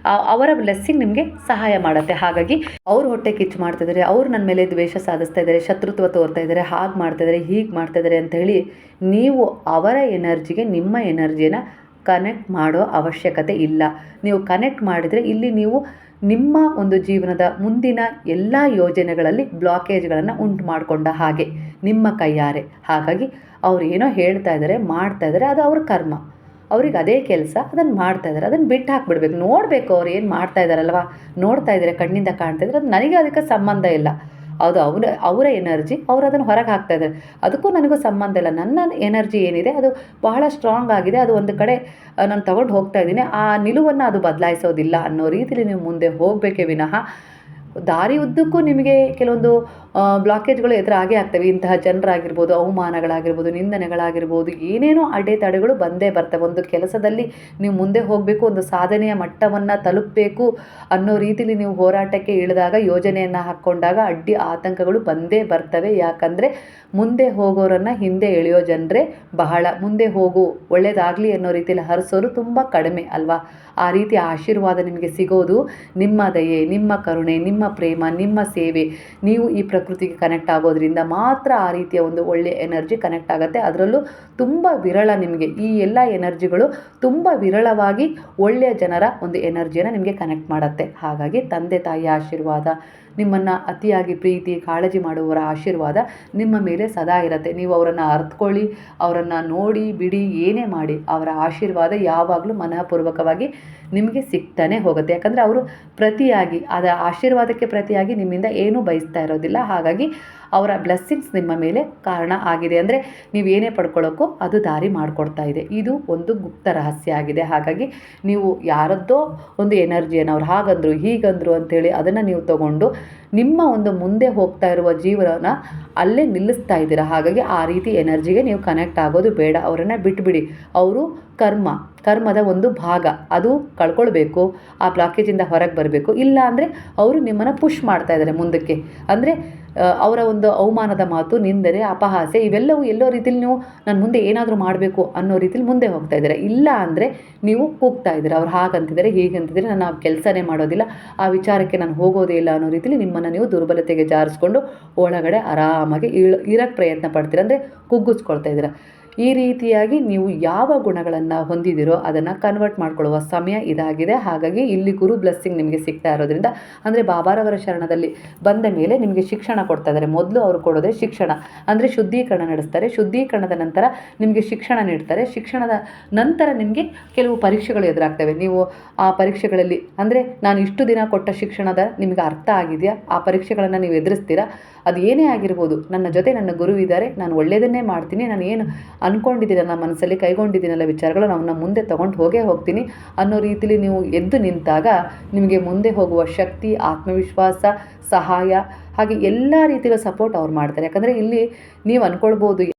ಅವರ ಬ್ಲೆಸ್ಸಿಂಗ್ ನಿಮಗೆ ಸಹಾಯ ಮಾಡುತ್ತೆ. ಹಾಗಾಗಿ ಅವ್ರು ಹೊಟ್ಟೆ ಕಿಚ್ಚು ಮಾಡ್ತಿದ್ದಾರೆ, ಅವ್ರು ನನ್ನ ಮೇಲೆ ದ್ವೇಷ ಸಾಧಿಸ್ತಾ ಇದ್ದಾರೆ, ಶತ್ರುತ್ವ ತೋರ್ತಾ ಇದ್ದಾರೆ, ಹಾಗೆ ಮಾಡ್ತಿದ್ದಾರೆ, ಹೀಗೆ ಮಾಡ್ತಿದ್ದಾರೆ ಅಂತ ಹೇಳಿ ನೀವು ಅವರ ಎನರ್ಜಿಗೆ ನಿಮ್ಮ ಎನರ್ಜಿನ ಕನೆಕ್ಟ್ ಮಾಡೋ ಅವಶ್ಯಕತೆ ಇಲ್ಲ. ನೀವು ಕನೆಕ್ಟ್ ಮಾಡಿದರೆ ಇಲ್ಲಿ ನೀವು ನಿಮ್ಮ ಒಂದು ಜೀವನದ ಮುಂದಿನ ಎಲ್ಲ ಯೋಜನೆಗಳಲ್ಲಿ ಬ್ಲಾಕೇಜ್ಗಳನ್ನು ಉಂಟು ಮಾಡಿಕೊಂಡ ಹಾಗೆ ನಿಮ್ಮ ಕೈಯಾರೆ. ಹಾಗಾಗಿ ಅವ್ರು ಏನೋ ಹೇಳ್ತಾ ಇದ್ದಾರೆ, ಮಾಡ್ತಾ ಇದ್ದಾರೆ, ಅದು ಅವ್ರ ಕರ್ಮ, ಅವ್ರಿಗೆ ಅದೇ ಕೆಲಸ, ಅದನ್ನು ಮಾಡ್ತಾ ಇದ್ದಾರೆ. ಅದನ್ನು ಬಿಟ್ಟು ಹಾಕ್ಬಿಡ್ಬೇಕು. ನೋಡಬೇಕು ಅವ್ರು ಏನು ಮಾಡ್ತಾ ಇದ್ದಾರಲ್ವ, ನೋಡ್ತಾ ಇದ್ದಾರೆ, ಕಣ್ಣಿಂದ ಕಾಣ್ತಾ ಇದ್ದಾರೆ, ಅದು ನನಗೆ ಅದಕ್ಕೆ ಸಂಬಂಧ ಇಲ್ಲ. ಅದು ಅವರ ಎನರ್ಜಿ, ಅವ್ರು ಅದನ್ನು ಹೊರಗೆ ಹಾಕ್ತಾ ಇದ್ದಾರೆ, ಅದಕ್ಕೂ ನನಗೂ ಸಂಬಂಧ ಇಲ್ಲ. ನನ್ನ ಎನರ್ಜಿ ಏನಿದೆ ಅದು ಬಹಳ ಸ್ಟ್ರಾಂಗ್ ಆಗಿದೆ, ಅದು ಒಂದು ಕಡೆ ನಾನು ತಗೊಂಡು ಹೋಗ್ತಾ ಇದ್ದೀನಿ, ಆ ನಿಲುವನ್ನು ಅದು ಬದಲಾಯಿಸೋದಿಲ್ಲ ಅನ್ನೋ ರೀತಿಯಲ್ಲಿ ನೀವು ಮುಂದೆ ಹೋಗಬೇಕೇ ವಿನಃ ದಾರಿ ಉದ್ದಕ್ಕೂ ನಿಮಗೆ ಕೆಲವೊಂದು ಬ್ಲಾಕೇಜ್ಗಳು ಎದುರಾಗೇ ಆಗ್ತವೆ. ಇಂತಹ ಜನರಾಗಿರ್ಬೋದು, ಅವಮಾನಗಳಾಗಿರ್ಬೋದು, ನಿಂದನೆಗಳಾಗಿರ್ಬೋದು, ಏನೇನೋ ಅಡೆತಡೆಗಳು ಬಂದೇ ಬರ್ತವೆ. ಒಂದು ಕೆಲಸದಲ್ಲಿ ನೀವು ಮುಂದೆ ಹೋಗಬೇಕು, ಒಂದು ಸಾಧನೆಯ ಮಟ್ಟವನ್ನು ತಲುಪಬೇಕು ಅನ್ನೋ ರೀತಿಯಲ್ಲಿ ನೀವು ಹೋರಾಟಕ್ಕೆ ಇಳಿದಾಗ, ಯೋಜನೆಯನ್ನು ಹಾಕ್ಕೊಂಡಾಗ ಅಡ್ಡಿ ಆತಂಕಗಳು ಬಂದೇ ಬರ್ತವೆ. ಯಾಕಂದರೆ ಮುಂದೆ ಹೋಗೋರನ್ನು ಹಿಂದೆ ಎಳೆಯೋ ಜನರೇ ಬಹಳ. ಮುಂದೆ ಹೋಗು, ಒಳ್ಳೆಯದಾಗಲಿ ಅನ್ನೋ ರೀತಿಯಲ್ಲಿ ಹರಿಸೋರು ತುಂಬ ಕಡಿಮೆ ಅಲ್ವಾ. ಆ ರೀತಿಯ ಆಶೀರ್ವಾದ ನಿಮಗೆ ಸಿಗೋದು ನಿಮ್ಮ ದಯೆ, ನಿಮ್ಮ ಕರುಣೆ, ನಿಮ್ಮ ಪ್ರೇಮ, ನಿಮ್ಮ ಸೇವೆ, ನೀವು ಈ ಪ್ರಕೃತಿಗೆ ಕನೆಕ್ಟ್ ಆಗೋದ್ರಿಂದ ಮಾತ್ರ ಆ ರೀತಿಯ ಒಂದು ಒಳ್ಳೆಯ ಎನರ್ಜಿ ಕನೆಕ್ಟ್ ಆಗುತ್ತೆ. ಅದರಲ್ಲೂ ತುಂಬ ವಿರಳ. ನಿಮಗೆ ಈ ಎಲ್ಲ ಎನರ್ಜಿಗಳು ತುಂಬ ವಿರಳವಾಗಿ ಒಳ್ಳೆಯ ಜನರ ಒಂದು ಎನರ್ಜಿಯನ್ನು ನಿಮಗೆ ಕನೆಕ್ಟ್ ಮಾಡುತ್ತೆ. ಹಾಗಾಗಿ ತಂದೆ ತಾಯಿಯ ಆಶೀರ್ವಾದ, ನಿಮ್ಮನ್ನು ಅತಿಯಾಗಿ ಪ್ರೀತಿ ಕಾಳಜಿ ಮಾಡುವವರ ಆಶೀರ್ವಾದ ನಿಮ್ಮ ಮೇಲೆ ಸದಾ ಇರುತ್ತೆ. ನೀವು ಅವರನ್ನು ಅರ್ಥಕೊಳ್ಳಿ, ಅವರನ್ನು ನೋಡಿ ಬಿಡಿ, ಏನೇ ಮಾಡಿ ಅವರ ಆಶೀರ್ವಾದ ಯಾವಾಗಲೂ ಮನಃಪೂರ್ವಕವಾಗಿ ನಿಮಗೆ ಸಿಗ್ತಾನೆ ಹೋಗುತ್ತೆ. ಯಾಕಂದರೆ ಅವರು ಪ್ರತಿಯಾಗಿ, ಅದರ ಆಶೀರ್ವಾದಕ್ಕೆ ಪ್ರತಿಯಾಗಿ ನಿಮ್ಮಿಂದ ಏನೂ ಬಯಸ್ತಾ ಇರೋದಿಲ್ಲ. ಹಾಗಾಗಿ ಅವರ ಬ್ಲೆಸ್ಸಿಂಗ್ಸ್ ನಿಮ್ಮ ಮೇಲೆ ಕಾರಣ ಆಗಿದೆ. ಅಂದರೆ ನೀವೇನೇ ಪಡ್ಕೊಳ್ಳೋಕ್ಕೋ ಅದು ದಾರಿ ಮಾಡಿಕೊಡ್ತಾ ಇದೆ. ಇದು ಒಂದು ಗುಪ್ತ ರಹಸ್ಯ ಆಗಿದೆ. ಹಾಗಾಗಿ ನೀವು ಯಾರದ್ದೋ ಒಂದು ಎನರ್ಜಿಯನ್ನು ಅವ್ರು ಹಾಗಂದರು ಹೀಗಂದರು ಅಂಥೇಳಿ ಅದನ್ನು ನೀವು ತಗೊಂಡು ನಿಮ್ಮ ಒಂದು ಮುಂದೆ ಹೋಗ್ತಾ ಇರುವ ಜೀವನ ಅಲ್ಲೇ ನಿಲ್ಲಿಸ್ತಾ ಇದ್ದೀರಾ. ಹಾಗಾಗಿ ಆ ರೀತಿ ಎನರ್ಜಿಗೆ ನೀವು ಕನೆಕ್ಟ್ ಆಗೋದು ಬೇಡ. ಅವರನ್ನು ಬಿಟ್ಬಿಡಿ. ಅವರು ಕರ್ಮದ ಒಂದು ಭಾಗ, ಅದು ಕಳ್ಕೊಳ್ಬೇಕು, ಆ ಬ್ಲಾಕೇಜಿಂದ ಹೊರಗೆ ಬರಬೇಕು. ಇಲ್ಲ ಅಂದರೆ ಅವರು ನಿಮ್ಮನ್ನು ಪುಷ್ ಮಾಡ್ತಾ ಇದ್ದಾರೆ ಮುಂದಕ್ಕೆ. ಅಂದರೆ ಅವರ ಒಂದು ಅವಮಾನದ ಮಾತು, ನಿಂದನೆ, ಅಪಹಾಸ್ಯ ಇವೆಲ್ಲವೂ ಎಲ್ಲೋ ರೀತಿಲಿ ನೀವು ನಾನು ಮುಂದೆ ಏನಾದರೂ ಮಾಡಬೇಕು ಅನ್ನೋ ರೀತಿಲಿ ಮುಂದೆ ಹೋಗ್ತಾ ಇದ್ದಾರೆ. ಇಲ್ಲ ಅಂದರೆ ನೀವು ಕೂಗ್ತಾ ಇದ್ದೀರಾ, ಅವ್ರು ಹಾಗಂತಿದ್ದಾರೆ ಹೀಗಂತಿದ್ದಾರೆ, ನಾನು ಆ ಕೆಲಸನೇ ಮಾಡೋದಿಲ್ಲ, ಆ ವಿಚಾರಕ್ಕೆ ನಾನು ಹೋಗೋದೇ ಇಲ್ಲ ಅನ್ನೋ ರೀತಿಲಿ ನಿಮ್ಮನ್ನು ನೀವು ದುರ್ಬಲತೆಗೆ ಜಾರಿಸ್ಕೊಂಡು ಒಳಗಡೆ ಆರಾಮಾಗಿ ಇರೋಕ್ಕೆ ಪ್ರಯತ್ನ ಪಡ್ತೀರ. ಅಂದರೆ ಕುಗ್ಗಿಸ್ಕೊಳ್ತಾ ಇದ್ದೀರಾ. ಈ ರೀತಿಯಾಗಿ ನೀವು ಯಾವ ಗುಣಗಳನ್ನು ಹೊಂದಿದಿರೋ ಅದನ್ನು ಕನ್ವರ್ಟ್ ಮಾಡ್ಕೊಳ್ಳುವ ಸಮಯ ಇದಾಗಿದೆ. ಹಾಗಾಗಿ ಇಲ್ಲಿ ಗುರು ಬ್ಲೆಸ್ಸಿಂಗ್ ನಿಮಗೆ ಸಿಗ್ತಾ ಇರೋದ್ರಿಂದ, ಅಂದರೆ ಬಾಬಾರವರ ಶರಣದಲ್ಲಿ ಬಂದ ಮೇಲೆ ನಿಮಗೆ ಶಿಕ್ಷಣ ಕೊಡ್ತಾ ಇದ್ದಾರೆ. ಮೊದಲು ಅವರು ಕೊಡೋದೇ ಶಿಕ್ಷಣ, ಅಂದರೆ ಶುದ್ಧೀಕರಣ ನಡೆಸ್ತಾರೆ. ಶುದ್ಧೀಕರಣದ ನಂತರ ನಿಮಗೆ ಶಿಕ್ಷಣ ನೀಡ್ತಾರೆ. ಶಿಕ್ಷಣದ ನಂತರ ನಿಮಗೆ ಕೆಲವು ಪರೀಕ್ಷೆಗಳು ಎದುರಾಗ್ತವೆ. ನೀವು ಆ ಪರೀಕ್ಷೆಗಳಲ್ಲಿ, ಅಂದರೆ ನಾನು ಇಷ್ಟು ದಿನ ಕೊಟ್ಟ ಶಿಕ್ಷಣದ ನಿಮಗೆ ಅರ್ಥ ಆಗಿದೆಯಾ, ಆ ಪರೀಕ್ಷೆಗಳನ್ನು ನೀವು ಎದುರಿಸ್ತೀರಾ. ಅದು ಏನೇ ಆಗಿರ್ಬೋದು, ನನ್ನ ಜೊತೆ ನನ್ನ ಗುರು ಇದ್ದಾರೆ, ನಾನು ಒಳ್ಳೆಯದನ್ನೇ ಮಾಡ್ತೀನಿ, ನಾನು ಏನು ಅಂದ್ಕೊಂಡಿದ್ದೀನಲ್ಲ ಮನಸ್ಸಲ್ಲಿ, ಕೈಗೊಂಡಿದ್ದೀನಲ್ಲ ವಿಚಾರಗಳು, ನಾನು ಮುಂದೆ ತೊಗೊಂಡು ಹೋಗ್ತೀನಿ ಅನ್ನೋ ರೀತಿಲಿ ನೀವು ಎದ್ದು ನಿಂತಾಗ ನಿಮಗೆ ಮುಂದೆ ಹೋಗುವ ಶಕ್ತಿ, ಆತ್ಮವಿಶ್ವಾಸ, ಸಹಾಯ, ಹಾಗೆ ಎಲ್ಲ ರೀತಿಯ ಸಪೋರ್ಟ್ ಅವ್ರು ಮಾಡ್ತಾರೆ. ಯಾಕಂದರೆ ಇಲ್ಲಿ ನೀವು ಅಂದ್ಕೊಳ್ಬೋದು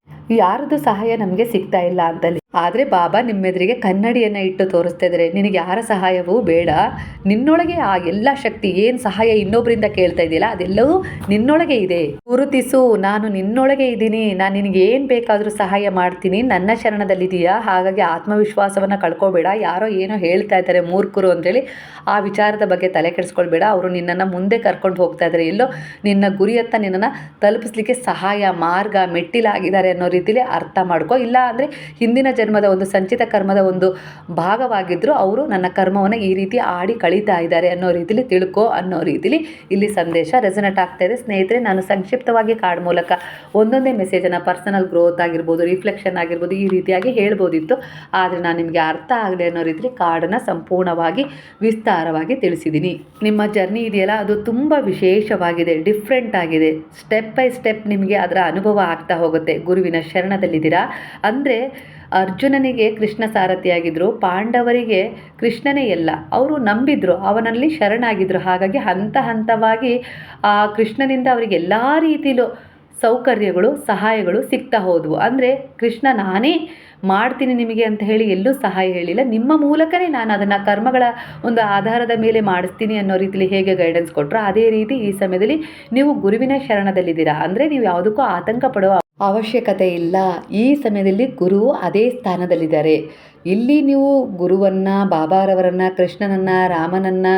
ಯಾರದ್ದು ಸಹಾಯ ನಮಗೆ ಸಿಗ್ತಾ ಇಲ್ಲ ಅಂತಲ್ಲಿ. ಆದರೆ ಬಾಬಾ ನಿಮ್ಮೆದುರಿಗೆ ಕನ್ನಡಿಯನ್ನು ಇಟ್ಟು ತೋರಿಸ್ತಾ ಇದ್ದಾರೆ, ನಿನಗೆ ಯಾರ ಸಹಾಯವೂ ಬೇಡ, ನಿನ್ನೊಳಗೆ ಆ ಎಲ್ಲ ಶಕ್ತಿ ಏನು ಸಹಾಯ ಇನ್ನೊಬ್ಬರಿಂದ ಕೇಳ್ತಾ ಇದೆಯಲ್ಲ ಅದೆಲ್ಲವೂ ನಿನ್ನೊಳಗೆ ಇದೆ. ಗುರುತಿಸು, ನಾನು ನಿನ್ನೊಳಗೆ ಇದ್ದೀನಿ, ನಾನು ನಿನಗೆ ಏನು ಬೇಕಾದರೂ ಸಹಾಯ ಮಾಡ್ತೀನಿ, ನನ್ನ ಶರಣದಲ್ಲಿದೆಯಾ. ಹಾಗಾಗಿ ಆತ್ಮವಿಶ್ವಾಸವನ್ನು ಕಳ್ಕೊಬೇಡ. ಯಾರೋ ಏನೋ ಹೇಳ್ತಾ ಇದ್ದಾರೆ ಮೂರ್ಖರು ಅಂತೇಳಿ ಆ ವಿಚಾರದ ಬಗ್ಗೆ ತಲೆ ಕೆಡಿಸ್ಕೊಳ್ಬೇಡ. ಅವರು ನಿನ್ನನ್ನು ಮುಂದೆ ಕರ್ಕೊಂಡು ಹೋಗ್ತಾ ಇದ್ದಾರೆ, ಎಲ್ಲೋ ನಿನ್ನ ಗುರಿಯತ್ತ ನಿನ್ನನ್ನು ತಲುಪಿಸ್ಲಿಕ್ಕೆ ಸಹಾಯ ಮಾರ್ಗ ಮೆಟ್ಟಿಲಾಗಿದ್ದಾರೆ ಅನ್ನೋ ರೀತಿಯಲ್ಲಿ ಅರ್ಥ ಮಾಡ್ಕೊ. ಇಲ್ಲ ಅಂದರೆ ಹಿಂದಿನ ಜನ್ಮದ ಒಂದು ಸಂಚಿತ ಕರ್ಮದ ಒಂದು ಭಾಗವಾಗಿದ್ದರೂ ಅವರು ನನ್ನ ಕರ್ಮವನ್ನು ಈ ರೀತಿ ಆಡಿ ಕಳೀತಾ ಇದ್ದಾರೆ ಅನ್ನೋ ರೀತಿಲಿ ತಿಳ್ಕೊ ಅನ್ನೋ ರೀತಿಲಿ ಇಲ್ಲಿ ಸಂದೇಶ ರೆಸನೇಟ್ ಆಗ್ತಾ ಇದೆ. ಸ್ನೇಹಿತರೆ, ನಾನು ಸಂಕ್ಷಿಪ್ತವಾಗಿ ಕಾರ್ಡ್ ಮೂಲಕ ಒಂದೊಂದೇ ಮೆಸೇಜನ್ನು ಪರ್ಸನಲ್ ಗ್ರೋತ್ ಆಗಿರ್ಬೋದು, ರಿಫ್ಲೆಕ್ಷನ್ ಆಗಿರ್ಬೋದು, ಈ ರೀತಿಯಾಗಿ ಹೇಳ್ಬೋದಿತ್ತು. ಆದರೆ ನಾನು ನಿಮಗೆ ಅರ್ಥ ಆಗಲಿ ಅನ್ನೋ ರೀತಿಲಿ ಕಾರ್ಡನ್ನು ಸಂಪೂರ್ಣವಾಗಿ ವಿಸ್ತಾರವಾಗಿ ತಿಳಿಸಿದ್ದೀನಿ. ನಿಮ್ಮ ಜರ್ನಿ ಇದೆಯಲ್ಲ ಅದು ತುಂಬ ವಿಶೇಷವಾಗಿದೆ, ಡಿಫ್ರೆಂಟ್ ಆಗಿದೆ. ಸ್ಟೆಪ್ ಬೈ ಸ್ಟೆಪ್ ನಿಮಗೆ ಅದರ ಅನುಭವ ಆಗ್ತಾ ಹೋಗುತ್ತೆ. ಗುರುವಿನ ಶರಣದಲ್ಲಿದ್ದೀರಾ ಅಂದರೆ ಅರ್ಜುನನಿಗೆ ಕೃಷ್ಣ ಸಾರಥಿಯಾಗಿದ್ದರು, ಪಾಂಡವರಿಗೆ ಕೃಷ್ಣನೇ ಎಲ್ಲ. ಅವರು ನಂಬಿದ್ರು, ಅವನಲ್ಲಿ ಶರಣಾಗಿದ್ದರು. ಹಾಗಾಗಿ ಹಂತ ಹಂತವಾಗಿ ಆ ಕೃಷ್ಣನಿಂದ ಅವರಿಗೆ ಎಲ್ಲ ರೀತಿಲೂ ಸೌಕರ್ಯಗಳು ಸಹಾಯಗಳು ಸಿಗ್ತಾ ಹೋದವು. ಅಂದರೆ ಕೃಷ್ಣ ನಾನೇ ಮಾಡ್ತೀನಿ ನಿಮಗೆ ಅಂತ ಹೇಳಿ ಎಲ್ಲೂ ಸಹಾಯ ಹೇಳಿಲ್ಲ, ನಿಮ್ಮ ಮೂಲಕನೇ ನಾನು ಅದನ್ನು ಕರ್ಮಗಳ ಒಂದು ಆಧಾರದ ಮೇಲೆ ಮಾಡಿಸ್ತೀನಿ ಅನ್ನೋ ರೀತಿಲಿ ಹೇಗೆ ಗೈಡೆನ್ಸ್ ಕೊಟ್ಟರು ಅದೇ ರೀತಿ ಈ ಸಮಯದಲ್ಲಿ ನೀವು ಗುರುವಿನ ಶರಣದಲ್ಲಿದ್ದೀರಾ. ಅಂದರೆ ನೀವು ಯಾವುದಕ್ಕೂ ಆತಂಕ ಪಡುವ ಅವಶ್ಯಕತೆ ಇಲ್ಲ. ಈ ಸಮಯದಲ್ಲಿ ಗುರು ಅದೇ ಸ್ಥಾನದಲ್ಲಿದ್ದಾರೆ. ಇಲ್ಲಿ ನೀವು ಗುರುವನ್ನು, ಬಾಬಾರವರನ್ನು, ಕೃಷ್ಣನನ್ನು, ರಾಮನನ್ನು,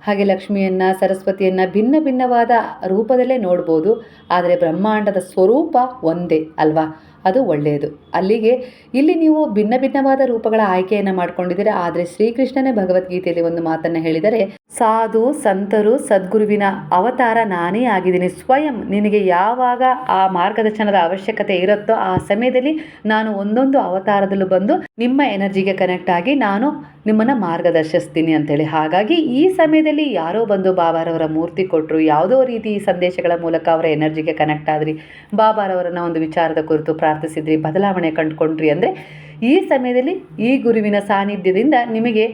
ಹಾಗೆ ಲಕ್ಷ್ಮಿಯನ್ನು, ಸರಸ್ವತಿಯನ್ನು ಭಿನ್ನ ಭಿನ್ನವಾದ ರೂಪದಲ್ಲೇ ನೋಡ್ಬೋದು. ಆದರೆ ಬ್ರಹ್ಮಾಂಡದ ಸ್ವರೂಪ ಒಂದೇ ಅಲ್ವಾ, ಅದು ಒಳ್ಳೆಯದು. ಅಲ್ಲಿಗೆ ಇಲ್ಲಿ ನೀವು ಭಿನ್ನ ಭಿನ್ನವಾದ ರೂಪಗಳ ಆಯ್ಕೆಯನ್ನು ಮಾಡ್ಕೊಂಡಿದ್ದೀರಾ. ಆದರೆ ಶ್ರೀಕೃಷ್ಣನೇ ಭಗವದ್ಗೀತೆಯಲ್ಲಿ ಒಂದು ಮಾತನ್ನು ಹೇಳಿದರೆ, ಸಾಧು ಸಂತರು ಸದ್ಗುರುವಿನ ಅವತಾರ ನಾನೇ ಆಗಿದ್ದೀನಿ. ಸ್ವಯಂ ನಿನಗೆ ಯಾವಾಗ ಆ ಮಾರ್ಗದರ್ಶನದ ಅವಶ್ಯಕತೆ ಇರುತ್ತೋ ಆ ಸಮಯದಲ್ಲಿ ನಾನು ಒಂದೊಂದು ಅವತಾರದಲ್ಲೂ ಬಂದು ನಿಮ್ಮ ಎನರ್ಜಿಗೆ ಕನೆಕ್ಟ್ ಆಗಿ ನಾನು ನಿಮ್ಮನ್ನು ಮಾರ್ಗದರ್ಶಿಸ್ತೀನಿ ಅಂತೇಳಿ. ಹಾಗಾಗಿ ಈ ಸಮಯದಲ್ಲಿ ಯಾರೋ ಬಂದು ಬಾಬಾರವರ ಮೂರ್ತಿ ಕೊಟ್ಟರು, ಯಾವುದೋ ರೀತಿ ಈ ಸಂದೇಶಗಳ ಮೂಲಕ ಅವರ ಎನರ್ಜಿಗೆ ಕನೆಕ್ಟ್ ಆದ್ರಿ, ಬಾಬಾರವರನ್ನ ಒಂದು ವಿಚಾರದ ಕುರಿತು ಪ್ರಾರ್ಥಿಸಿದ್ರಿ, ಬದಲಾವಣೆ ಕಂಡುಕೊಂಡ್ರಿ ಅಂದರೆ ಈ ಸಮಯದಲ್ಲಿ ಈ ಗುರುವಿನ ಸಾನ್ನಿಧ್ಯದಿಂದ ನಿಮಗೆ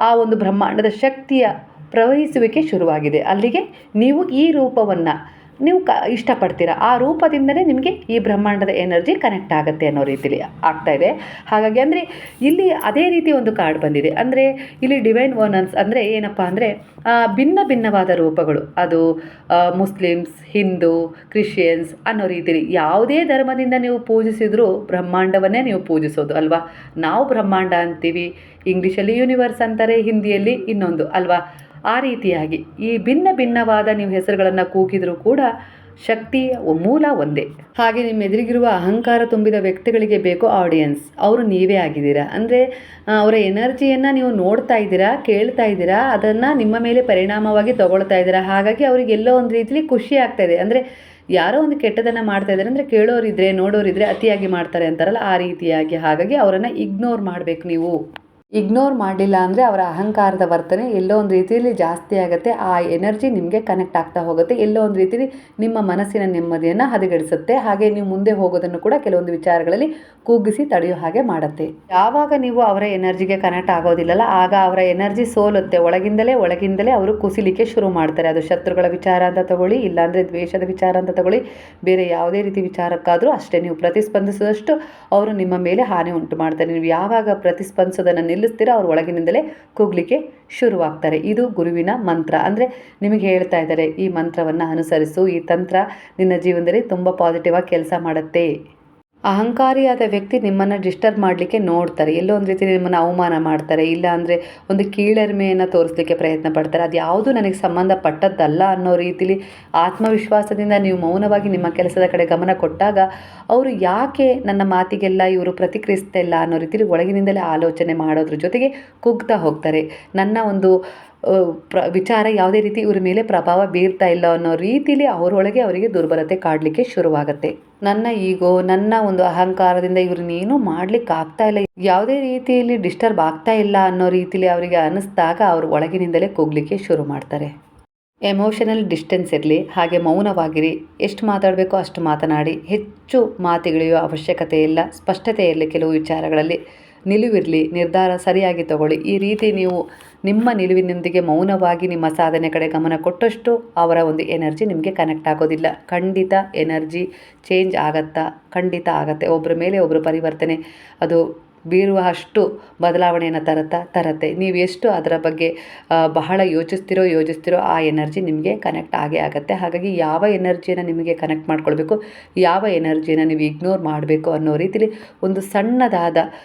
ಆ ಒಂದು ಬ್ರಹ್ಮಾಂಡದ ಶಕ್ತಿಯ ಪ್ರವಹಿಸುವಿಕೆ ಶುರುವಾಗಿದೆ. ಅಲ್ಲಿಗೆ ನೀವು ಈ ರೂಪವನ್ನು ನೀವು ಇಷ್ಟಪಡ್ತೀರಾ, ಆ ರೂಪದಿಂದಲೇ ನಿಮಗೆ ಈ ಬ್ರಹ್ಮಾಂಡದ ಎನರ್ಜಿ ಕನೆಕ್ಟ್ ಆಗುತ್ತೆ ಅನ್ನೋ ರೀತಿಲಿ ಆಗ್ತಾಯಿದೆ. ಹಾಗಾಗಿ ಅಂದರೆ ಇಲ್ಲಿ ಅದೇ ರೀತಿ ಒಂದು ಕಾರ್ಡ್ ಬಂದಿದೆ. ಅಂದರೆ ಇಲ್ಲಿ ಡಿವೈನ್ ಓನನ್ಸ್ ಅಂದರೆ ಏನಪ್ಪ ಅಂದರೆ ಭಿನ್ನ ಭಿನ್ನವಾದ ರೂಪಗಳು, ಅದು ಮುಸ್ಲಿಮ್ಸ್, ಹಿಂದೂ, ಕ್ರಿಶ್ಚಿಯನ್ಸ್ ಅನ್ನೋ ರೀತಿಲಿ ಯಾವುದೇ ಧರ್ಮದಿಂದ ನೀವು ಪೂಜಿಸಿದರೂ ಬ್ರಹ್ಮಾಂಡವನ್ನೇ ನೀವು ಪೂಜಿಸೋದು ಅಲ್ವಾ. ನಾವು ಬ್ರಹ್ಮಾಂಡ ಅಂತೀವಿ, ಇಂಗ್ಲೀಷಲ್ಲಿ ಯೂನಿವರ್ಸ್ ಅಂತಾರೆ, ಹಿಂದಿಯಲ್ಲಿ ಇನ್ನೊಂದು ಅಲ್ವಾ. ಆ ರೀತಿಯಾಗಿ ಈ ಭಿನ್ನ ಭಿನ್ನವಾದ ನೀವು ಹೆಸರುಗಳನ್ನು ಕೂಗಿದರೂ ಕೂಡ ಶಕ್ತಿಯ ಮೂಲ ಒಂದೇ. ಹಾಗೆ ನಿಮ್ಮ ಎದುರಿಗಿರುವ ಅಹಂಕಾರ ತುಂಬಿದ ವ್ಯಕ್ತಿಗಳಿಗೆ ಬೇಕು ಆಡಿಯನ್ಸ್, ಅವರು ನೀವೇ ಆಗಿದ್ದೀರಾ. ಅಂದರೆ ಅವರ ಎನರ್ಜಿಯನ್ನು ನೀವು ನೋಡ್ತಾ ಇದ್ದೀರಾ, ಕೇಳ್ತಾ ಇದ್ದೀರಾ, ಅದನ್ನು ನಿಮ್ಮ ಮೇಲೆ ಪರಿಣಾಮವಾಗಿ ತಗೊಳ್ತಾ ಇದ್ದೀರಾ. ಹಾಗಾಗಿ ಅವರಿಗೆ ಎಲ್ಲೋ ಒಂದು ರೀತಿಲಿ ಖುಷಿ ಆಗ್ತಾಯಿದೆ. ಅಂದರೆ ಯಾರೋ ಒಂದು ಕೆಟ್ಟದನ್ನು ಮಾಡ್ತಾ ಇದ್ದಾರೆ ಅಂದರೆ ಕೇಳೋರಿದ್ರೆ ನೋಡೋರಿದ್ರೆ ಅತಿಯಾಗಿ ಮಾಡ್ತಾರೆ ಅಂತಾರಲ್ಲ, ಆ ರೀತಿಯಾಗಿ. ಹಾಗಾಗಿ ಅವರನ್ನು ಇಗ್ನೋರ್ ಮಾಡಬೇಕು. ನೀವು ಇಗ್ನೋರ್ ಮಾಡಲಿಲ್ಲ ಅಂದರೆ ಅವರ ಅಹಂಕಾರದ ವರ್ತನೆ ಎಲ್ಲೋ ಒಂದು ರೀತಿಯಲ್ಲಿ ಜಾಸ್ತಿ ಆಗುತ್ತೆ. ಆ ಎನರ್ಜಿ ನಿಮಗೆ ಕನೆಕ್ಟ್ ಆಗ್ತಾ ಹೋಗುತ್ತೆ, ಎಲ್ಲೋ ಒಂದು ರೀತಿಯಲ್ಲಿ ನಿಮ್ಮ ಮನಸ್ಸಿನ ನೆಮ್ಮದಿಯನ್ನು ಹದಗೆಡಿಸುತ್ತೆ. ಹಾಗೆ ನೀವು ಮುಂದೆ ಹೋಗೋದನ್ನು ಕೂಡ ಕೆಲವೊಂದು ವಿಚಾರಗಳಲ್ಲಿ ಕುಗ್ಗಿಸಿ ತಡೆಯೋ ಹಾಗೆ ಮಾಡುತ್ತೆ. ಯಾವಾಗ ನೀವು ಅವರ ಎನರ್ಜಿಗೆ ಕನೆಕ್ಟ್ ಆಗೋದಿಲ್ಲಲ್ಲ, ಆಗ ಅವರ ಎನರ್ಜಿ ಸೋಲುತ್ತೆ. ಒಳಗಿಂದಲೇ ಅವರು ಕುಸಿಲಿಕ್ಕೆ ಶುರು ಮಾಡ್ತಾರೆ. ಅದು ಶತ್ರುಗಳ ವಿಚಾರ ಅಂತ ತಗೊಳ್ಳಿ, ಇಲ್ಲಾಂದರೆ ದ್ವೇಷದ ವಿಚಾರ ಅಂತ ತಗೊಳ್ಳಿ, ಬೇರೆ ಯಾವುದೇ ರೀತಿ ವಿಚಾರಕ್ಕಾದರೂ ಅಷ್ಟೇ. ನೀವು ಪ್ರತಿಸ್ಪಂದಿಸಿದಷ್ಟು ಅವರು ನಿಮ್ಮ ಮೇಲೆ ಹಾನಿ ಉಂಟು ಮಾಡ್ತಾರೆ. ನೀವು ಯಾವಾಗ ಪ್ರತಿಸ್ಪಂದಿಸೋದನ್ನು ನಿಲ್ಲಿಸ್ತೀರ ಅವ್ರ ಒಳಗಿನಿಂದಲೇ ಕೂಗ್ಲಿಕ್ಕೆ ಶುರುವಾಗ್ತಾರೆ. ಇದು ಗುರುವಿನ ಮಂತ್ರ. ಅಂದರೆ ನಿಮಗೆ ಹೇಳ್ತಾ ಇದ್ದಾರೆ, ಈ ಮಂತ್ರವನ್ನು ಅನುಸರಿಸು, ಈ ತಂತ್ರ ನಿನ್ನ ಜೀವನದಲ್ಲಿ ತುಂಬ ಪಾಸಿಟಿವ್ ಆಗಿ ಕೆಲಸ ಮಾಡುತ್ತೆ. ಅಹಂಕಾರಿಯಾದ ವ್ಯಕ್ತಿ ನಿಮ್ಮನ್ನು ಡಿಸ್ಟರ್ಬ್ ಮಾಡಲಿಕ್ಕೆ ನೋಡ್ತಾರೆ, ಎಲ್ಲೋ ಒಂದು ರೀತಿ ನಿಮ್ಮನ್ನು ಅವಮಾನ ಮಾಡ್ತಾರೆ, ಇಲ್ಲ ಅಂದರೆ ಒಂದು ಕೀಳರಿಮೆಯನ್ನು ತೋರಿಸಲಿಕ್ಕೆ ಪ್ರಯತ್ನ ಪಡ್ತಾರೆ. ಅದು ಯಾವುದು ನನಗೆ ಸಂಬಂಧಪಟ್ಟದ್ದಲ್ಲ ಅನ್ನೋ ರೀತಿಲಿ ಆತ್ಮವಿಶ್ವಾಸದಿಂದ ನೀವು ಮೌನವಾಗಿ ನಿಮ್ಮ ಕೆಲಸದ ಕಡೆ ಗಮನ ಕೊಟ್ಟಾಗ ಅವರು ಯಾಕೆ ನನ್ನ ಮಾತಿಗೆಲ್ಲ ಇವರು ಪ್ರತಿಕ್ರಿಯಿಸ್ತಾ ಇಲ್ಲ ಅನ್ನೋ ರೀತಿಲಿ ಒಳಗಿನಿಂದಲೇ ಆಲೋಚನೆ ಮಾಡೋದ್ರ ಜೊತೆಗೆ ಕುಗ್ತಾ ಹೋಗ್ತಾರೆ. ನನ್ನ ಒಂದು ವಿಚಾರ ಯಾವುದೇ ರೀತಿ ಇವ್ರ ಮೇಲೆ ಪ್ರಭಾವ ಬೀರ್ತಾ ಇಲ್ಲ ಅನ್ನೋ ರೀತಿಲಿ ಅವರೊಳಗೆ ಅವರಿಗೆ ದುರ್ಬಲತೆ ಕಾಡಲಿಕ್ಕೆ ಶುರುವಾಗುತ್ತೆ. ನನ್ನ ಈಗೋ, ನನ್ನ ಒಂದು ಅಹಂಕಾರದಿಂದ ಇವ್ರನ್ನೇನು ಮಾಡ್ಲಿಕ್ಕೆ ಆಗ್ತಾ ಇಲ್ಲ, ಯಾವುದೇ ರೀತಿಯಲ್ಲಿ ಡಿಸ್ಟರ್ಬ್ ಆಗ್ತಾ ಇಲ್ಲ ಅನ್ನೋ ರೀತಿಲಿ ಅವರಿಗೆ ಅನ್ನಿಸ್ದಾಗ ಅವರು ಒಳಗಿನಿಂದಲೇ ಕೂಗ್ಲಿಕ್ಕೆ ಶುರು ಮಾಡ್ತಾರೆ. ಎಮೋಷನಲ್ ಡಿಸ್ಟೆನ್ಸ್ ಇರಲಿ, ಹಾಗೆ ಮೌನವಾಗಿರಿ. ಎಷ್ಟು ಮಾತಾಡಬೇಕೋ ಅಷ್ಟು ಮಾತನಾಡಿ, ಹೆಚ್ಚು ಮಾತುಗಳಿಯೋ ಅವಶ್ಯಕತೆ ಇಲ್ಲ. ಸ್ಪಷ್ಟತೆ ಇರಲಿ, ಕೆಲವು ವಿಚಾರಗಳಲ್ಲಿ ನಿಲುವಿರಲಿ, ನಿರ್ಧಾರ ಸರಿಯಾಗಿ ತಗೊಳ್ಳಿ. ಈ ರೀತಿ ನೀವು ನಿಮ್ಮ ನಿಲುವಿನೊಂದಿಗೆ ಮೌನವಾಗಿ ನಿಮ್ಮ ಸಾಧನೆ ಕಡೆ ಗಮನ ಕೊಟ್ಟಷ್ಟು ಅವರ ಒಂದು ಎನರ್ಜಿ ನಿಮಗೆ ಕನೆಕ್ಟ್ ಆಗೋದಿಲ್ಲ. ಖಂಡಿತ ಎನರ್ಜಿ ಚೇಂಜ್ ಆಗತ್ತಾ? ಖಂಡಿತ ಆಗತ್ತೆ. ಒಬ್ಬರ ಮೇಲೆ ಒಬ್ಬರು ಪರಿವರ್ತನೆ ಅದು ಬೀರುವ ಅಷ್ಟು ಬದಲಾವಣೆಯನ್ನು ತರತ್ತೆ. ನೀವು ಎಷ್ಟು ಅದರ ಬಗ್ಗೆ ಬಹಳ ಯೋಚಿಸ್ತಿರೋ ಆ ಎನರ್ಜಿ ನಿಮಗೆ ಕನೆಕ್ಟ್ ಆಗೇ ಆಗುತ್ತೆ. ಹಾಗಾಗಿ ಯಾವ ಎನರ್ಜಿಯನ್ನು ನಿಮಗೆ ಕನೆಕ್ಟ್ ಮಾಡ್ಕೊಳ್ಬೇಕು, ಯಾವ ಎನರ್ಜಿಯನ್ನು ನೀವು ಇಗ್ನೋರ್ ಮಾಡಬೇಕು ಅನ್ನೋ ರೀತಿಲಿ ಒಂದು ಸಣ್ಣದಾದ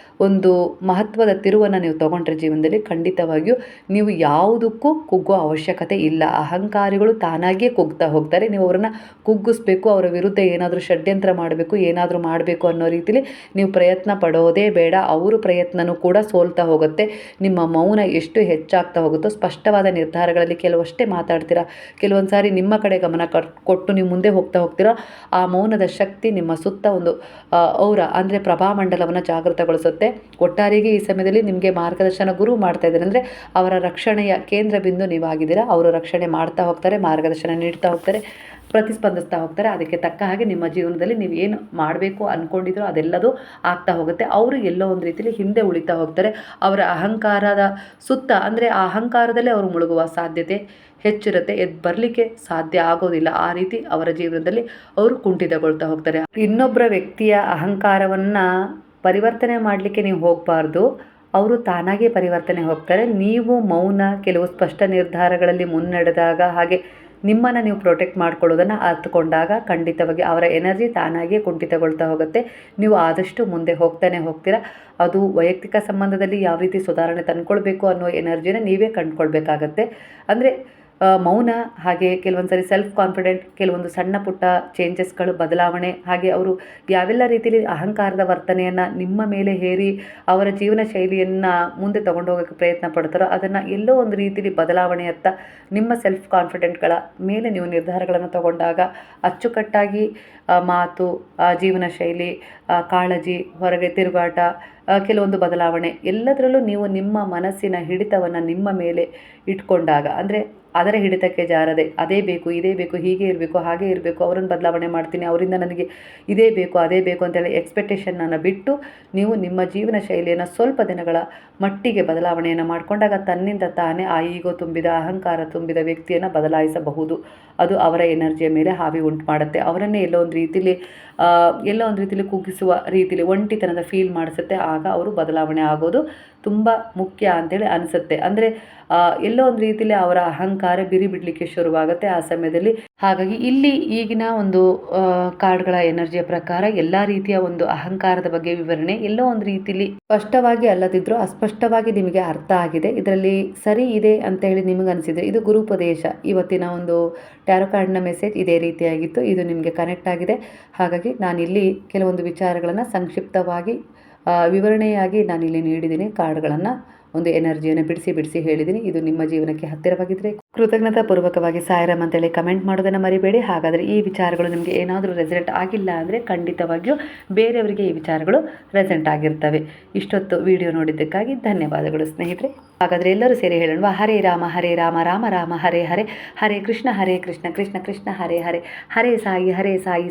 ಒಂದು ಮಹತ್ವದ ತಿರುವನ್ನು ನೀವು ತೊಗೊಂಡ್ರೆ ಜೀವನದಲ್ಲಿ ಖಂಡಿತವಾಗಿಯೂ ನೀವು ಯಾವುದಕ್ಕೂ ಕುಗ್ಗೋ ಅವಶ್ಯಕತೆ ಇಲ್ಲ. ಅಹಂಕಾರಿಗಳು ತಾನಾಗಿಯೇ ಕುಗ್ತಾ ಹೋಗ್ತಾರೆ. ನೀವು ಅವರನ್ನು ಕುಗ್ಗಿಸ್ಬೇಕು, ಅವರ ವಿರುದ್ಧ ಏನಾದರೂ ಷಡ್ಯಂತ್ರ ಮಾಡಬೇಕು, ಏನಾದರೂ ಮಾಡಬೇಕು ಅನ್ನೋ ರೀತಿಲಿ ನೀವು ಪ್ರಯತ್ನ ಪಡೋದೇ ಬೇಡ. ಅವರು ಪ್ರಯತ್ನನೂ ಕೂಡ ಸೋಲ್ತಾ ಹೋಗುತ್ತೆ. ನಿಮ್ಮ ಮೌನ ಎಷ್ಟು ಹೆಚ್ಚಾಗ್ತಾ ಹೋಗುತ್ತೋ, ಸ್ಪಷ್ಟವಾದ ನಿರ್ಧಾರಗಳಲ್ಲಿ ಕೆಲವಷ್ಟೇ ಮಾತಾಡ್ತೀರಾ, ಕೆಲವೊಂದು ಸಾರಿ ನಿಮ್ಮ ಕಡೆ ಗಮನ ಕೊಟ್ಟು ನೀವು ಮುಂದೆ ಹೋಗ್ತೀರಾ. ಆ ಮೌನದ ಶಕ್ತಿ ನಿಮ್ಮ ಸುತ್ತ ಒಂದು ಔರ ಅಂದರೆ ಪ್ರಭಾಮಂಡಲವನ್ನು ಜಾಗೃತಗೊಳಿಸುತ್ತೆ. ಒಟ್ಟಾರೆಗೆ ಈ ಸಮಯದಲ್ಲಿ ನಿಮಗೆ ಮಾರ್ಗದರ್ಶನ ಗುರು ಮಾಡ್ತಾ ಇದ್ದಾರೆ ಅಂದರೆ ಅವರ ರಕ್ಷಣೆಯ ಕೇಂದ್ರ ಬಿಂದು ನೀವಾಗಿದ್ದೀರಾ. ಅವರು ರಕ್ಷಣೆ ಮಾಡ್ತಾ ಹೋಗ್ತಾರೆ, ಮಾರ್ಗದರ್ಶನ ನೀಡ್ತಾ ಹೋಗ್ತಾರೆ, ಪ್ರತಿಸ್ಪಂದಿಸ್ತಾ ಹೋಗ್ತಾರೆ. ಅದಕ್ಕೆ ತಕ್ಕ ಹಾಗೆ ನಿಮ್ಮ ಜೀವನದಲ್ಲಿ ನೀವು ಏನು ಮಾಡಬೇಕು ಅಂದ್ಕೊಂಡಿದ್ರೋ ಅದೆಲ್ಲದೂ ಆಗ್ತಾ ಹೋಗುತ್ತೆ. ಅವರು ಎಲ್ಲೋ ಒಂದು ರೀತಿಯಲ್ಲಿ ಹಿಂದೆ ಉಳಿತಾ ಹೋಗ್ತಾರೆ. ಅವರ ಅಹಂಕಾರದ ಸುತ್ತ ಅಂದರೆ ಆ ಅಹಂಕಾರದಲ್ಲೇ ಅವರು ಮುಳುಗುವ ಸಾಧ್ಯತೆ ಹೆಚ್ಚಿರುತ್ತೆ. ಬರಲಿಕ್ಕೆ ಸಾಧ್ಯ ಆಗೋದಿಲ್ಲ. ಆ ರೀತಿ ಅವರ ಜೀವನದಲ್ಲಿ ಅವರು ಕುಂಠಿತಗೊಳ್ತಾ ಹೋಗ್ತಾರೆ. ಇನ್ನೊಬ್ಬರ ವ್ಯಕ್ತಿಯ ಅಹಂಕಾರವನ್ನು ಪರಿವರ್ತನೆ ಮಾಡಲಿಕ್ಕೆ ನೀವು ಹೋಗಬಾರ್ದು, ಅವರು ತಾನಾಗೇ ಪರಿವರ್ತನೆ ಹೋಗ್ತಾರೆ. ನೀವು ಮೌನ, ಕೆಲವು ಸ್ಪಷ್ಟ ನಿರ್ಧಾರಗಳಲ್ಲಿ ಮುನ್ನಡೆದಾಗ, ಹಾಗೆ ನಿಮ್ಮನ್ನು ನೀವು ಪ್ರೊಟೆಕ್ಟ್ ಮಾಡ್ಕೊಳ್ಳೋದನ್ನು ಅರ್ಥಕೊಂಡಾಗ ಖಂಡಿತವಾಗಿ ಅವರ ಎನರ್ಜಿ ತಾನಾಗಿಯೇ ಕುಂಠಿತಗೊಳ್ತಾ ಹೋಗುತ್ತೆ. ನೀವು ಆದಷ್ಟು ಮುಂದೆ ಹೋಗ್ತೀರಾ. ಅದು ವೈಯಕ್ತಿಕ ಸಂಬಂಧದಲ್ಲಿ ಯಾವ ರೀತಿ ಸುಧಾರಣೆ ತಂದ್ಕೊಳ್ಬೇಕು ಅನ್ನೋ ಎನರ್ಜಿನ ನೀವೇ ಕಂಡುಕೊಳ್ಬೇಕಾಗತ್ತೆ. ಅಂದರೆ ಮೌನ, ಹಾಗೆ ಕೆಲವೊಂದು ಸರಿ ಸೆಲ್ಫ್ ಕಾನ್ಫಿಡೆಂಟ್, ಕೆಲವೊಂದು ಸಣ್ಣ ಪುಟ್ಟ ಚೇಂಜಸ್ಗಳು, ಬದಲಾವಣೆ, ಹಾಗೆ ಅವರು ಯಾವೆಲ್ಲ ರೀತಿಯಲ್ಲಿ ಅಹಂಕಾರದ ವರ್ತನೆಯನ್ನು ನಿಮ್ಮ ಮೇಲೆ ಹೇರಿ ಅವರ ಜೀವನ ಶೈಲಿಯನ್ನು ಮುಂದೆ ತಗೊಂಡು ಹೋಗೋಕ್ಕೆ ಪ್ರಯತ್ನ ಪಡ್ತಾರೋ ಅದನ್ನು ಎಲ್ಲೋ ಒಂದು ರೀತಿಯಲ್ಲಿ ಬದಲಾವಣೆಯತ್ತ ನಿಮ್ಮ ಸೆಲ್ಫ್ ಕಾನ್ಫಿಡೆಂಟ್ಗಳ ಮೇಲೆ ನೀವು ನಿರ್ಧಾರಗಳನ್ನು ತಗೊಂಡಾಗ ಅಚ್ಚುಕಟ್ಟಾಗಿ ಮಾತು, ಜೀವನ ಶೈಲಿ, ಕಾಳಜಿ, ಹೊರಗೆ ತಿರುಗಾಟ, ಕೆಲವೊಂದು ಬದಲಾವಣೆ ಎಲ್ಲದರಲ್ಲೂ ನೀವು ನಿಮ್ಮ ಮನಸ್ಸಿನ ಹಿಡಿತವನ್ನು ನಿಮ್ಮ ಮೇಲೆ ಇಟ್ಕೊಂಡಾಗ, ಅಂದರೆ ಅದರ ಹಿಡಿತಕ್ಕೆ ಜಾರದೆ ಅದೇ ಬೇಕು, ಇದೇ ಬೇಕು, ಹೀಗೆ ಇರಬೇಕು, ಹಾಗೆ ಇರಬೇಕು, ಅವರನ್ನು ಬದಲಾವಣೆ ಮಾಡ್ತೀನಿ, ಅವರಿಂದ ನನಗೆ ಇದೇ ಬೇಕು, ಅದೇ ಬೇಕು ಅಂತೇಳಿ ಎಕ್ಸ್ಪೆಕ್ಟೇಷನನ್ನು ಬಿಟ್ಟು ನೀವು ನಿಮ್ಮ ಜೀವನ ಶೈಲಿಯನ್ನು ಸ್ವಲ್ಪ ದಿನಗಳ ಮಟ್ಟಿಗೆ ಬದಲಾವಣೆಯನ್ನು ಮಾಡಿಕೊಂಡಾಗ ತನ್ನಿಂದ ತಾನೇ ಆ ಈಗೋ ತುಂಬಿದ, ಅಹಂಕಾರ ತುಂಬಿದ ವ್ಯಕ್ತಿಯನ್ನು ಬದಲಾಯಿಸಬಹುದು. ಅದು ಅವರ ಎನರ್ಜಿಯ ಮೇಲೆ ಹಾವಿ ಉಂಟು ಮಾಡುತ್ತೆ. ಅವರನ್ನೇ ಎಲ್ಲೋ ಒಂದು ರೀತಿಯಲ್ಲಿ ಕುಗ್ಗಿಸುವ ರೀತಿಯಲ್ಲಿ ಒಂಟಿತನದ ಫೀಲ್ ಮಾಡಿಸುತ್ತೆ. ಆಗ ಅವರು ಬದಲಾವಣೆ ಆಗೋದು ತುಂಬ ಮುಖ್ಯ ಅಂತೇಳಿ ಅನಿಸುತ್ತೆ. ಅಂದರೆ ಎಲ್ಲೋ ಒಂದು ರೀತಿಯಲ್ಲಿ ಅವರ ಅಹಂಕಾರ ಬಿರಿ ಬಿಡಲಿಕ್ಕೆ ಶುರುವಾಗುತ್ತೆ ಆ ಸಮಯದಲ್ಲಿ. ಹಾಗಾಗಿ ಇಲ್ಲಿ ಈಗಿನ ಒಂದು ಕಾರ್ಡ್ಗಳ ಎನರ್ಜಿಯ ಪ್ರಕಾರ ಎಲ್ಲ ರೀತಿಯ ಒಂದು ಅಹಂಕಾರದ ಬಗ್ಗೆ ವಿವರಣೆ ಎಲ್ಲೋ ಒಂದು ರೀತಿಯಲ್ಲಿ ಸ್ಪಷ್ಟವಾಗಿ ಅಲ್ಲದಿದ್ರೂ ಅಸ್ಪಷ್ಟವಾಗಿ ನಿಮಗೆ ಅರ್ಥ ಆಗಿದೆ. ಇದರಲ್ಲಿ ಸರಿ ಇದೆ ಅಂತ ಹೇಳಿ ನಿಮಗೆ ಅನಿಸಿದೆ. ಇದು ಗುರುಪದೇಶ. ಇವತ್ತಿನ ಒಂದು ಟ್ಯಾರೋ ಕಾರ್ಡ್ನ ಮೆಸೇಜ್ ಇದೇ ರೀತಿಯಾಗಿತ್ತು. ಇದು ನಿಮಗೆ ಕನೆಕ್ಟ್ ಆಗಿದೆ. ಹಾಗಾಗಿ ನಾನಿಲ್ಲಿ ಕೆಲವೊಂದು ವಿಚಾರಗಳನ್ನು ಸಂಕ್ಷಿಪ್ತವಾಗಿ ವಿವರಣೆಯಾಗಿ ನಾನಿಲ್ಲಿ ನೀಡಿದ್ದೀನಿ. ಕಾರ್ಡ್ಗಳನ್ನು ಒಂದು ಎನರ್ಜಿಯನ್ನು ಬಿಡಿಸಿ ಹೇಳಿದ್ದೀನಿ. ಇದು ನಿಮ್ಮ ಜೀವನಕ್ಕೆ ಹತ್ತಿರವಾಗಿದ್ದರೆ ಕೃತಜ್ಞತಾ ಪೂರ್ವಕವಾಗಿ ಸಾಯಿರಾಮ್ ಅಂತೇಳಿ ಕಮೆಂಟ್ ಮಾಡೋದನ್ನು ಮರಿಬೇಡಿ. ಹಾಗಾದರೆ ಈ ವಿಚಾರಗಳು ನಿಮಗೆ ಏನಾದರೂ ರೆಸನೆಂಟ್ ಆಗಿಲ್ಲ ಅಂದರೆ ಖಂಡಿತವಾಗಿಯೂ ಬೇರೆಯವರಿಗೆ ಈ ವಿಚಾರಗಳು ರೆಸನೆಂಟ್ ಆಗಿರ್ತವೆ. ಇಷ್ಟೊತ್ತು ವಿಡಿಯೋ ನೋಡಿದ್ದಕ್ಕಾಗಿ ಧನ್ಯವಾದಗಳು ಸ್ನೇಹಿತರೆ. ಹಾಗಾದರೆ ಎಲ್ಲರೂ ಸೇರಿ ಹೇಳೋಣ, ಹರೇ ರಾಮ ರಾಮ ರಾಮ ಹರೇ ಹರೇ, ಹರೇ ಕೃಷ್ಣ ಕೃಷ್ಣ ಕೃಷ್ಣ ಹರೇ ಹರೇ, ಹರೇ ಸಾಯಿ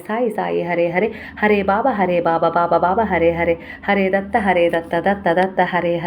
ಸಾಯಿ ಸಾಯಿ ಹರೇ ಹರೇ, ಹರೇ ಬಾಬಾ ಬಾಬಾ ಬಾಬಾ ಹರೇ ಹರೇ, ಹರೇ ದತ್ತ ದತ್ತ ದತ್ತ ಹರೇ ಹರೇ.